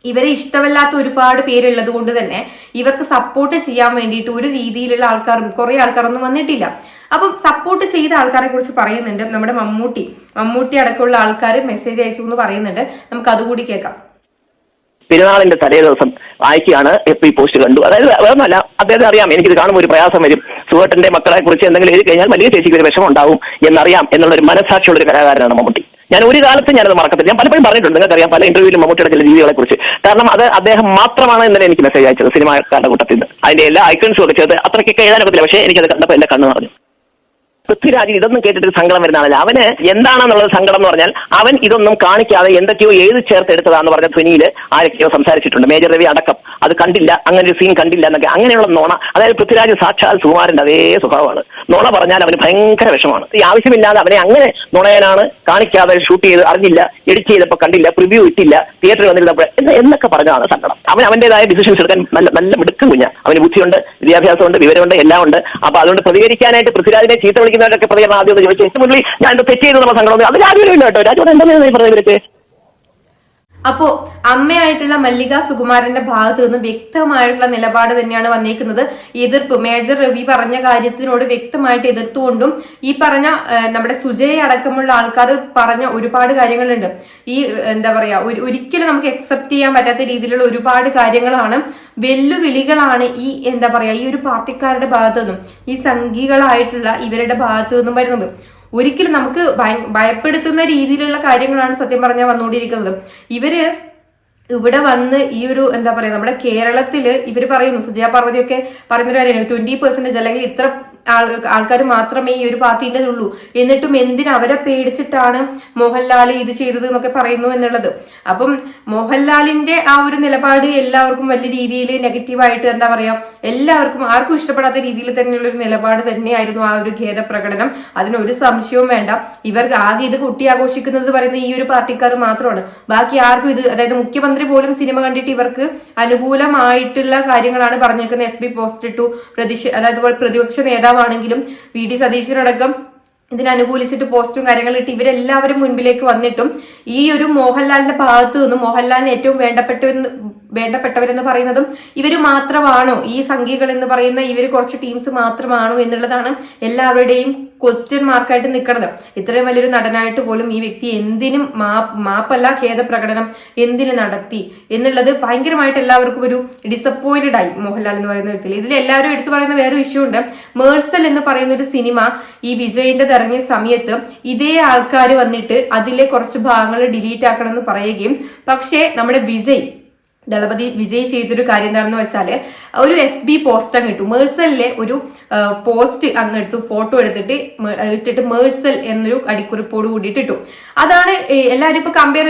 ഇവരെ ഇഷ്ടമല്ലാത്ത ഒരുപാട് പേരുള്ളത് കൊണ്ട് തന്നെ ഇവർക്ക് സപ്പോർട്ട് ചെയ്യാൻ വേണ്ടിയിട്ട് ഒരു രീതിയിലുള്ള ആൾക്കാരും കുറെ ആൾക്കാരൊന്നും വന്നിട്ടില്ല. അപ്പം സപ്പോർട്ട് ചെയ്ത ആൾക്കാരെ കുറിച്ച് പറയുന്നുണ്ട്. നമ്മുടെ മമ്മൂട്ടി അടക്കമുള്ള ആൾക്കാർ മെസ്സേജ് അയച്ചു എന്ന് പറയുന്നുണ്ട്. നമുക്ക് അതുകൂടി കേൾക്കാം. പെരുന്നാളിന്റെ തലേ ദിവസം വായിക്കുകയാണ് ഈ പോസ്റ്റ് കണ്ടു. അതായത് വേറൊന്നുമല്ല, അദ്ദേഹത്തെ അറിയാം എനിക്കിത് കാണുമ്പോൾ ഒരു പ്രയാസം വരും. സുഹൃത്തിന്റെ മക്കളെ കുറിച്ച് എന്തെങ്കിലും എഴുതി കഴിഞ്ഞാൽ വലിയ ചേച്ചിക്ക് ഒരു വിഷമം ഉണ്ടാവും എന്നറിയാം എന്നുള്ളൊരു മനസ്സാക്ഷിയുള്ള ഒരു കലാകാരനാണ് മമ്മൂട്ടി. ഞാൻ ഒരു കാലത്ത് ഞാനത് മറക്കത്തില്ല. ഞാൻ പലപ്പോഴും പറഞ്ഞിട്ടുണ്ട്, നിങ്ങൾക്കറിയാം, പല ഇന്റർവ്യൂവിലും മമ്മൂട്ടിയുടെ ചില രീതികളെ കുറിച്ച്. കാരണം അത് അദ്ദേഹം മാത്രമാണ് ഇന്നലെ എനിക്ക് മെസ്സേജ് അയച്ചത് സിനിമാക്കാരുടെ കൂട്ടത്തിൽ നിന്ന്. അതിന്റെ എല്ലാ ഐക്കൺസും ഒക്കെ ചേർത്ത് അത്രയ്ക്കൊക്കെ എഴുതാനൊക്കത്തില്ല. പക്ഷേ എനിക്കത് കണ്ടപ്പോൾ എന്റെ കണ്ണ് നിറഞ്ഞു. പൃഥ്വിരാജ് ഇതൊന്നും കേട്ടിട്ട് സങ്കടം വരുന്ന ആളല്ല. അവന് എന്താണെന്നുള്ളത് സങ്കടം എന്ന് പറഞ്ഞാൽ അവൻ ഇതൊന്നും കാണിക്കാതെ എന്തൊക്കെയോ എഴുതി ചേർത്തെടുത്തതാന്ന് പറഞ്ഞ ധ്വനിയിൽ ആരൊക്കെയോ സംസാരിച്ചിട്ടുണ്ട്. മേജർ രവി അടക്കം അത് കണ്ടില്ല, അങ്ങനെ ഒരു സീൻ കണ്ടില്ല എന്നൊക്കെ. അങ്ങനെയുള്ള നോണ, അതായത് പൃഥ്വിരാജ് സാക്ഷാൽ സുകുമാരന്റെ അതേ സ്വഭാവമാണ്. നോണ പറഞ്ഞാൽ അവന് ഭയങ്കര വിഷമമാണ്. ഈ ആവശ്യമില്ലാതെ അവനെ അങ്ങനെ നുണയനാണ്, കാണിക്കാതെ ഷൂട്ട് ചെയ്ത് അറിഞ്ഞില്ല, എഡിറ്റ് ചെയ്തപ്പോൾ കണ്ടില്ല, പ്രിവ്യൂ ഇട്ടില്ല, തിയേറ്ററിൽ വന്നിരുന്നപ്പോൾ എന്നൊക്കെ പറഞ്ഞതാണ് സങ്കടം. അവന്റേതായ ഡിസിഷൻസ് എടുക്കാൻ നല്ല മിടുക്കും കുഞ്ഞ. അവന് ബുദ്ധിയുണ്ട്, വിദ്യാഭ്യാസമുണ്ട്, വിവരമുണ്ട്, എല്ലാം ഉണ്ട്. അപ്പൊ അതുകൊണ്ട് പ്രതികരിക്കാനായിട്ട് പൃഥ്വിരാജിനെ ചീത്ത വിളിക്കുന്നവരൊക്കെ പ്രതികരണം ആദ്യം ചോദിച്ചു ഏറ്റവും മുന്നിൽ ഞാൻ എന്താ തെറ്റ് ചെയ്ത് നമ്മൾ സങ്കടം. അത് രാജുവിനും ഇല്ല കേട്ടോ. രാജു എന്താ പറയുന്നത്? അപ്പോ അമ്മയായിട്ടുള്ള മല്ലിക സുകുമാരന്റെ ഭാഗത്ത് നിന്ന് വ്യക്തമായിട്ടുള്ള നിലപാട് തന്നെയാണ് വന്നേക്കുന്നത്. എതിർപ്പ് മേജർ രവി പറഞ്ഞ കാര്യത്തിനോട് വ്യക്തമായിട്ട് എതിർത്തുകൊണ്ടും ഈ പറഞ്ഞ നമ്മുടെ സുജയ് അടക്കമുള്ള ആൾക്കാർ പറഞ്ഞ ഒരുപാട് കാര്യങ്ങളുണ്ട്. ഈ എന്താ പറയാ ഒരിക്കലും നമുക്ക് അക്സെപ്റ്റ് ചെയ്യാൻ പറ്റാത്ത രീതിയിലുള്ള ഒരുപാട് കാര്യങ്ങളാണ്, വെല്ലുവിളികളാണ് ഈ എന്താ പറയാ ഈ ഒരു പാർട്ടിക്കാരുടെ ഭാഗത്തു നിന്നും ഈ സംഘികളായിട്ടുള്ള ഇവരുടെ ഭാഗത്തു നിന്നും വരുന്നത്. ഒരിക്കലും നമുക്ക് ഭയപ്പെടുത്തുന്ന രീതിയിലുള്ള കാര്യങ്ങളാണ് സത്യം പറഞ്ഞാൽ വന്നുകൊണ്ടിരിക്കുന്നത്. ഇവര് ഇവിടെ വന്ന് ഈ ഒരു എന്താ പറയാ നമ്മുടെ കേരളത്തില് ഇവര് പറയുന്നു, സുജയ പാർവതിയൊക്കെ പറയുന്നൊരു കാര്യമാണ് 20% അല്ലെങ്കിൽ ഇത്ര ആൾക്കാർ മാത്രമേ ഈ ഒരു പാർട്ടിൻ്റെ ഉള്ളൂ, എന്നിട്ടും എന്തിന് അവരെ പേടിച്ചിട്ടാണ് മോഹൻലാൽ ഇത് ചെയ്തത് എന്നൊക്കെ പറയുന്നു എന്നുള്ളത്. അപ്പം മോഹൻലാലിന്റെ ആ ഒരു നിലപാട് എല്ലാവർക്കും വലിയ രീതിയിൽ നെഗറ്റീവായിട്ട് എന്താ പറയാ എല്ലാവർക്കും ആർക്കും ഇഷ്ടപ്പെടാത്ത രീതിയിൽ തന്നെയുള്ള ഒരു നിലപാട് തന്നെയായിരുന്നു ആ ഒരു ഖേദപ്രകടനം. അതിനൊരു സംശയവും വേണ്ട. ഇവർക്ക് ആകെ ഇത് കുട്ടിയാഘോഷിക്കുന്നത് പറയുന്നത് ഈ ഒരു പാർട്ടിക്കാർ മാത്രമാണ്. ബാക്കി ആർക്കും ഇത്, അതായത് മുഖ്യമന്ത്രി പോലും സിനിമ കണ്ടിട്ട് ഇവർക്ക് അനുകൂലമായിട്ടുള്ള കാര്യങ്ങളാണ് പറഞ്ഞേക്കുന്നത്. FB പോസ്റ്റ് ഇട്ടു, അതായത് പ്രതിപക്ഷ നേതാവാണെങ്കിലും VD സതീശനടക്കം ഇതിനനുകൂലിച്ചിട്ട് പോസ്റ്റും കാര്യങ്ങളും ഇട്ട് ഇവരെല്ലാവരും മുൻപിലേക്ക് വന്നിട്ടും ഈ ഒരു മോഹൻലാലിന്റെ ഭാഗത്ത് നിന്നും മോഹൻലാലിന് ഏറ്റവും വേണ്ടപ്പെട്ടവരെന്ന് പറയുന്നതും ഇവർ മാത്രമാണോ, ഈ സംഖ്യകൾ എന്ന് പറയുന്ന ഇവർ കുറച്ച് ടീംസ് മാത്രമാണോ എന്നുള്ളതാണ് എല്ലാവരുടെയും ക്വസ്റ്റ്യൻ മാർക്കായിട്ട് നിൽക്കുന്നത്. ഇത്രയും വലിയൊരു നടനായിട്ട് പോലും ഈ വ്യക്തി എന്തിനും മാപ്പല്ല ഖേദപ്രകടനം എന്തിനു നടത്തി എന്നുള്ളത് ഭയങ്കരമായിട്ട് എല്ലാവർക്കും ഒരു ഡിസപ്പോയിന്റഡ് ആയി മോഹൻലാൽ എന്ന് പറയുന്ന വ്യക്തിയിൽ. ഇതിൽ എല്ലാവരും എടുത്തു പറയുന്ന വേറൊരു വിഷയമുണ്ട്. മേഴ്സൽ എന്ന് പറയുന്ന ഒരു സിനിമ ഈ വിജയിന്റെ ഇറങ്ങിയ സമയത്ത് ഇതേ ആൾക്കാർ വന്നിട്ട് അതിലെ കുറച്ച് ഭാഗങ്ങൾ ഡിലീറ്റ് ആക്കണം എന്ന് പറയുകയും, പക്ഷേ നമ്മുടെ ദളപതി വിജയ് ചെയ്തൊരു കാര്യം എന്താണെന്ന് വെച്ചാൽ ഒരു FB പോസ്റ്റ് അങ്ങ് ഇട്ടു. മേഴ്സലിലെ ഒരു പോസ്റ്റ് അങ്ങ് എടുത്തു, ഫോട്ടോ എടുത്തിട്ട് ഇട്ടിട്ട് മേഴ്സൽ എന്നൊരു അടിക്കുറിപ്പോട് കൂടിയിട്ട് ഇട്ടു. അതാണ് എല്ലാവരും ഇപ്പൊ കമ്പയർ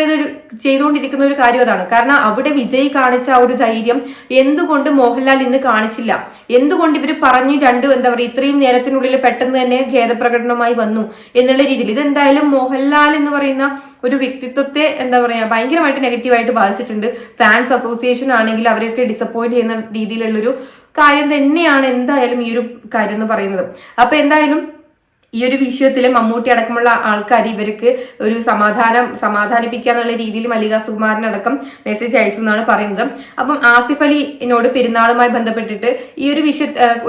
ചെയ്തുകൊണ്ടിരിക്കുന്ന ഒരു കാര്യം അതാണ്. കാരണം അവിടെ വിജയ് കാണിച്ച ആ ഒരു ധൈര്യം എന്തുകൊണ്ട് മോഹൻലാൽ ഇന്ന് കാണിച്ചില്ല, എന്തുകൊണ്ട് ഇവർ പറഞ്ഞ് എന്താ പറയുക ഇത്രയും നേരത്തിനുള്ളിൽ പെട്ടെന്ന് തന്നെ ഖേദപ്രകടനമായി വന്നു എന്നുള്ള രീതിയിൽ ഇതെന്തായാലും മോഹൻലാൽ എന്ന് പറയുന്ന ഒരു വ്യക്തിത്വത്തെ എന്താ പറയാ ഭയങ്കരമായിട്ട് നെഗറ്റീവായിട്ട് ബാധിച്ചിട്ടുണ്ട്. ഫാൻസ് അസോസിയേഷൻ ആണെങ്കിൽ അവരെയൊക്കെ ഡിസപ്പോയിന്റ് ചെയ്യുന്ന രീതിയിലുള്ളൊരു കാര്യം തന്നെയാണ് എന്തായാലും ഈ ഒരു കാര്യം എന്ന് പറയുന്നത്. അപ്പൊ എന്തായാലും ഈ ഒരു വിഷയത്തിൽ മമ്മൂട്ടി അടക്കമുള്ള ആൾക്കാർ ഇവർക്ക് ഒരു സമാധാനിപ്പിക്കുക എന്നുള്ള രീതിയിൽ മല്ലിക സുകുമാരനടക്കം മെസ്സേജ് അയച്ചു എന്നാണ് പറയുന്നത്. അപ്പം ആസിഫ് അലിനോട് പെരുന്നാളുമായി ബന്ധപ്പെട്ടിട്ട് ഈ ഒരു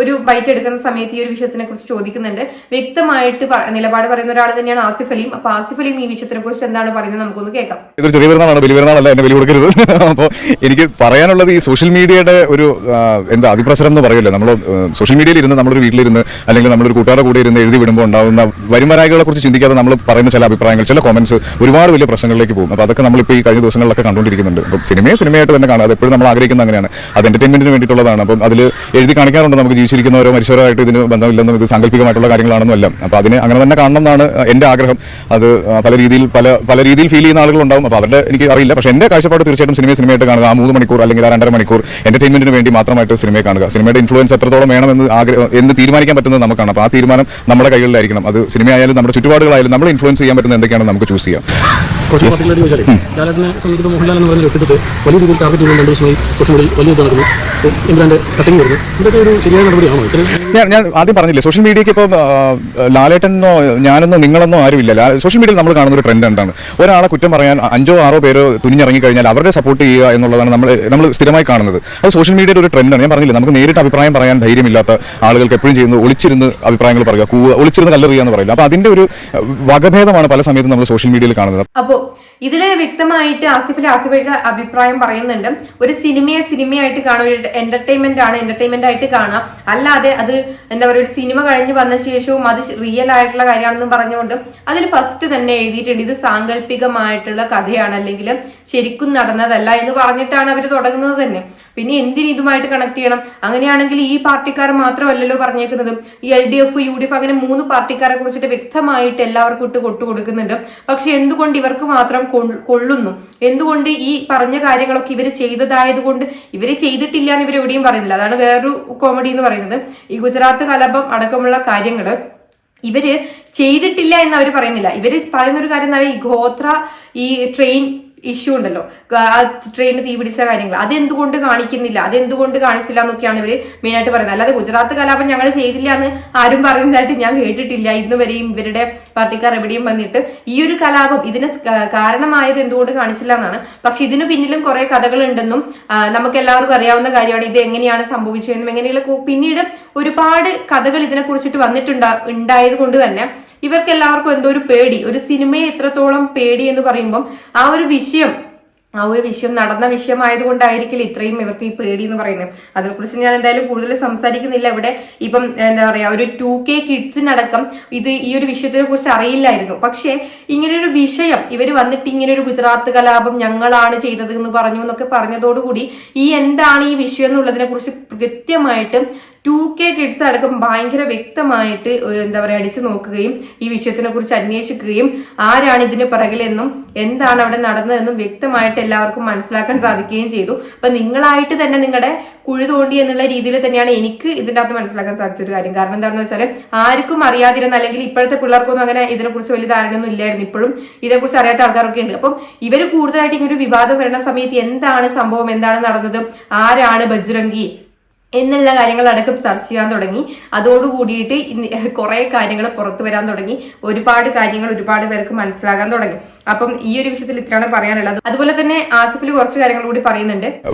ഒരു ബൈറ്റ് എടുക്കുന്ന സമയത്ത് ഈ ഒരു വിഷയത്തിനെ കുറിച്ച് ചോദിക്കുന്നുണ്ട്. വ്യക്തമായിട്ട് നിലപാട് പറയുന്ന ഒരാൾ തന്നെയാണ് ആസിഫ് അലിയും. അപ്പൊ ആസിഫ് അലിയും ഈ വിഷയത്തിനെ കുറിച്ച് എന്താണ് പറയുന്നത് നമുക്കൊന്ന് കേൾക്കാം. ഇതൊരു ചെറിയ പെരുന്നാളാണ്, വലിയ പെരുന്നാളല്ല, എന്നെ ബലി കൊടുക്കരുത്. അപ്പോൾ എനിക്ക് പറയാനുള്ളത് ഈ സോഷ്യൽ മീഡിയയുടെ ഒരു അതിപ്രസരം എന്ന് പറയില്ല. നമ്മൾ സോഷ്യൽ മീഡിയയിൽ ഇരുന്ന് നമ്മളൊരു വീട്ടിലിരുന്ന് അല്ലെങ്കിൽ നമ്മളൊരു കൂട്ടുകാരുടെ കൂടെ ഇരുന്ന് എഴുതി വിടുമ്പോൾ ഉണ്ടാകുന്ന വരുംവരായികളെ കുറിച്ച് ചിന്തിക്കാതെ നമ്മൾ പറയുന്ന ചില അഭിപ്രായങ്ങൾ, ചില കോമന്റ്സ് ഒരുപാട് വലിയ പ്രശ്നങ്ങളിലേക്ക് പോകും. അപ്പോൾ അതൊക്കെ നമ്മളിപ്പോൾ ഈ കഴിഞ്ഞ ദിവസങ്ങളിലൊക്കെ കണ്ടുകൊണ്ടിരിക്കുന്നുണ്ട്. അപ്പം സിനിമയായിട്ട് തന്നെ കാണാം, അതെപ്പോഴും നമ്മൾ ആഗ്രഹിക്കുന്ന അങ്ങനെയാണ്. അത് എന്റർടൈൻമെന്റിന് വേണ്ടിയിട്ടുള്ളതാണ്. അപ്പം അതിൽ എഴുതി കാണിക്കാറുണ്ട് നമുക്ക് ജീവിച്ചിരിക്കുന്നവരോ മരിച്ചവരായിട്ട് ഇതിന് ബന്ധമില്ലെന്നും ഇത് സാങ്കല്പികമായിട്ടുള്ള കാര്യങ്ങളാണെന്നും എല്ലാം. അപ്പോൾ അതിനെ അങ്ങനെ തന്നെ കാണണം എന്നാണ് എൻ്റെ ആഗ്രഹം. അത് പല രീതിയിൽ ഫീൽ ചെയ്യുന്ന ആളുകളുണ്ടാവും. അപ്പോൾ അവരുടെ എനിക്ക് അറിയില്ല. പക്ഷേ എൻ്റെ കാഴ്ചപ്പാട് തീർച്ചയായിട്ടും സിനിമയായിട്ട് കാണുക. ആ 3 മണിക്കൂർ അല്ലെങ്കിൽ ആ 2.5 മണിക്കൂർ എന്റർടൈൻമെന്റിന് വേണ്ടി മാത്രമായിട്ട് സിനിമയെ കാണുക. സിനിമയുടെ ഇൻഫ്ലുവൻസ് എത്രത്തോളം വേണമെന്ന് തീരുമാനിക്കാൻ പറ്റുന്നത് നമുക്കാണ്. അപ്പോൾ ആ തീരുമാനം നമ്മുടെ കൈകളിലായിരിക്കണം. അത് സിനിമയായാലും നമ്മുടെ ചുറ്റുപാടുകളായാലും നമ്മൾ ഇൻഫ്ലുവൻസ് ചെയ്യാൻ പറ്റുന്ന എന്തൊക്കെയാണെന്ന് നമുക്ക് ചൂസ് ചെയ്യാം. മോഹൻലാൽ എന്ന് പറഞ്ഞ വ്യക്തിത്വത്തെ വലിയ രീതിയിൽ ടാർഗറ്റ് ചെയ്യുന്ന ദിവസമായി കുറച്ചും കൂടി വലിയ നടക്കുന്നു. ഇമ്രാന്റെ കട്ടിങ് വരുന്നു. ഇതൊക്കെ ഒരു ശരിയായ നടപടിയാണോ? ഞാൻ ആദ്യം പറഞ്ഞില്ലേ, സോഷ്യൽ മീഡിയയ്ക്ക് ഇപ്പോൾ ലാലേട്ടനോ ഞാനെന്നോ നിങ്ങളെന്നോ ആരുമില്ല. സോഷ്യൽ മീഡിയയിൽ നമ്മൾ കാണുന്ന ഒരു ട്രെൻഡ് എന്താണ്? ഒരാളെ കുറ്റം പറയാൻ 5 or 6 പേര് തുനിഞ്ഞിറങ്ങി കഴിഞ്ഞാൽ അവരുടെ സപ്പോർട്ട് ചെയ്യുക എന്നുള്ളതാണ് നമ്മൾ സ്ഥിരമായി കാണുന്നത്. അത് സോഷ്യൽ മീഡിയയുടെ ഒരു ട്രെൻഡാണ്. ഞാൻ പറഞ്ഞില്ലേ, നമുക്ക് നേരിട്ട് അഭിപ്രായം പറയാൻ ധൈര്യമില്ലാത്ത ആളുകൾക്ക് എപ്പോഴും ചെയ്യുന്നത് ഒളിച്ചിരുന്ന് അഭിപ്രായങ്ങൾ പറയുക, ഒളിച്ചിരുന്ന് കല്ലെറിയുക എന്ന് പറയില്ല. അപ്പോൾ അതിന്റെ ഒരു വകഭേദമാണ് പല സമയത്തും നമ്മൾ സോഷ്യൽ മീഡിയയിൽ കാണുന്നത്. അപ്പോൾ ഇതില് വ്യക്തമായിട്ട് ആസിഫിന്റെ അഭിപ്രായം പറയുന്നുണ്ട്. ഒരു സിനിമയായിട്ട് കാണുക, ഒരു എന്റർടൈൻമെന്റ് ആയിട്ട് കാണാം. അല്ലാതെ അത് എന്താ പറയുക ഒരു സിനിമ കഴിഞ്ഞ് വന്ന ശേഷവും അത് റിയൽ ആയിട്ടുള്ള കാര്യമാണെന്നും പറഞ്ഞുകൊണ്ട് അതിൽ ഫസ്റ്റ് തന്നെ എഴുതിയിട്ടുണ്ട് ഇത് സാങ്കല്പികമായിട്ടുള്ള കഥയാണ്, അല്ലെങ്കിൽ ശരിക്കും നടന്നതല്ല എന്ന് പറഞ്ഞിട്ടാണ് അവർ തുടങ്ങുന്നത് തന്നെ. പിന്നെ എന്തിന് ഇതുമായിട്ട് കണക്ട് ചെയ്യണം? അങ്ങനെയാണെങ്കിൽ ഈ പാർട്ടിക്കാർ മാത്രമല്ലല്ലോ പറഞ്ഞേക്കുന്നത്, ഈ LDF, UDF അങ്ങനെ 3 പാർട്ടിക്കാരെ കുറിച്ചിട്ട് വ്യക്തമായിട്ട് എല്ലാവർക്കും ഇട്ട് കൊടുക്കുന്നുണ്ട്. പക്ഷെ എന്തുകൊണ്ട് ഇവർക്ക് മാത്രം കൊള്ളുന്നു? എന്തുകൊണ്ട് ഈ പറഞ്ഞ കാര്യങ്ങളൊക്കെ ഇവർ ചെയ്തതായത് കൊണ്ട് ഇവര് ചെയ്തിട്ടില്ല എന്ന് ഇവർ എവിടെയും പറയുന്നില്ല. അതാണ് വേറൊരു കോമഡി എന്ന് പറയുന്നത്. ഈ ഗുജറാത്ത് കലാപം അടക്കമുള്ള കാര്യങ്ങള് ഇവര് ചെയ്തിട്ടില്ല എന്ന് അവർ പറയുന്നില്ല. ഇവര് പറയുന്ന ഒരു കാര്യം എന്താണ്, ഈ ഗോത്ര ഈ ട്രെയിൻ ഇഷ്യൂ ഉണ്ടല്ലോ, ട്രെയിന് തീ പിടിച്ച കാര്യങ്ങൾ, അതെന്തുകൊണ്ട് കാണിച്ചില്ല എന്നൊക്കെയാണ് ഇവര് മെയിനായിട്ട് പറയുന്നത്. അല്ലാതെ ഗുജറാത്ത് കലാപം ഞങ്ങൾ ചെയ്തില്ല എന്ന് ആരും പറയുന്നതായിട്ട് ഞാൻ കേട്ടിട്ടില്ല. ഇന്ന് വരെയും ഇവരുടെ പാർട്ടിക്കാർ എവിടെയും വന്നിട്ട് ഈ ഒരു കലാപം ഇതിന് കാരണമായത് എന്തുകൊണ്ട് കാണിച്ചില്ല എന്നാണ്. പക്ഷെ ഇതിനു പിന്നിലും കുറെ കഥകൾ ഉണ്ടെന്നും നമുക്ക് എല്ലാവർക്കും അറിയാവുന്ന കാര്യമാണ്. ഇത് എങ്ങനെയാണ് സംഭവിച്ചതെന്നും എങ്ങനെയുള്ള പിന്നീട് ഒരുപാട് കഥകൾ ഇതിനെ കുറിച്ചിട്ട് ഉണ്ടായത് കൊണ്ട് തന്നെ ഇവർക്ക് എല്ലാവർക്കും എന്തോ ഒരു പേടി, ഒരു സിനിമയെ എത്രത്തോളം പേടി എന്ന് പറയുമ്പോൾ ആ ഒരു വിഷയം നടന്ന വിഷയമായതുകൊണ്ടായിരിക്കില്ല ഇത്രയും ഇവർക്ക് ഈ പേടി എന്ന് പറയുന്നത്. അതിനെക്കുറിച്ച് ഞാൻ എന്തായാലും കൂടുതൽ സംസാരിക്കുന്നില്ല. ഇവിടെ ഇപ്പം എന്താ പറയാ ഒരു 2K കിഡ്സിനടക്കം ഈ ഒരു വിഷയത്തിനെ കുറിച്ച് അറിയില്ലായിരുന്നു. പക്ഷെ ഇങ്ങനൊരു വിഷയം ഇവർ വന്നിട്ട് ഇങ്ങനൊരു ഗുജറാത്ത് കലാപം ഞങ്ങളാണ് ചെയ്തത് എന്ന് പറഞ്ഞു എന്നൊക്കെ പറഞ്ഞതോടുകൂടി എന്താണ് ഈ വിഷയം എന്നുള്ളതിനെ കുറിച്ച് കൃത്യമായിട്ട് 2K കിഡ്സ് അടക്കം ഭയങ്കര വ്യക്തമായിട്ട് എന്താ പറയാ അടിച്ചു നോക്കുകയും ഈ വിഷയത്തിനെ കുറിച്ച് അന്വേഷിക്കുകയും ആരാണ് ഇതിന് പിറകിലെന്നും എന്താണ് അവിടെ നടന്നതെന്നും വ്യക്തമായിട്ട് എല്ലാവർക്കും മനസ്സിലാക്കാൻ സാധിക്കുകയും ചെയ്തു. അപ്പൊ നിങ്ങളായിട്ട് തന്നെ നിങ്ങളുടെ കുഴി തോണ്ടി എന്നുള്ള രീതിയിൽ തന്നെയാണ് എനിക്ക് ഇതിന്റെ അകത്ത് മനസ്സിലാക്കാൻ സാധിച്ചൊരു കാര്യം. കാരണം എന്താണെന്ന് വെച്ചാൽ ആർക്കും അറിയാതിരുന്ന, അല്ലെങ്കിൽ ഇപ്പോഴത്തെ പിള്ളേർക്കൊന്നും അങ്ങനെ ഇതിനെക്കുറിച്ച് വലിയ ധാരണയൊന്നും ഇല്ലായിരുന്നു. ഇപ്പോഴും ഇതിനെക്കുറിച്ച് അറിയാത്ത ആൾക്കാരൊക്കെ ഉണ്ട്. അപ്പം ഇവർ കൂടുതലായിട്ട് ഇങ്ങനൊരു വിവാദം വരുന്ന സമയത്ത് എന്താണ് സംഭവം, എന്താണ് നടന്നത്, ആരാണ് ബജ്രംഗി, എന്നുള്ള കാര്യങ്ങളടക്കം ചർച്ച ചെയ്യാൻ തുടങ്ങി. അതോടുകൂടിയിട്ട് കുറെ കാര്യങ്ങൾ പുറത്തു വരാൻ തുടങ്ങി. ഒരുപാട് കാര്യങ്ങൾ ഒരുപാട് പേർക്ക് മനസ്സിലാകാൻ തുടങ്ങി. അപ്പം ഈ ഒരു വിഷയത്തിൽ ഇത്രയാണ് പറയാനുള്ളത്. അതുപോലെ തന്നെ ആസിഫിൽ കുറച്ച് കാര്യങ്ങൾ കൂടി പറയുന്നുണ്ട്.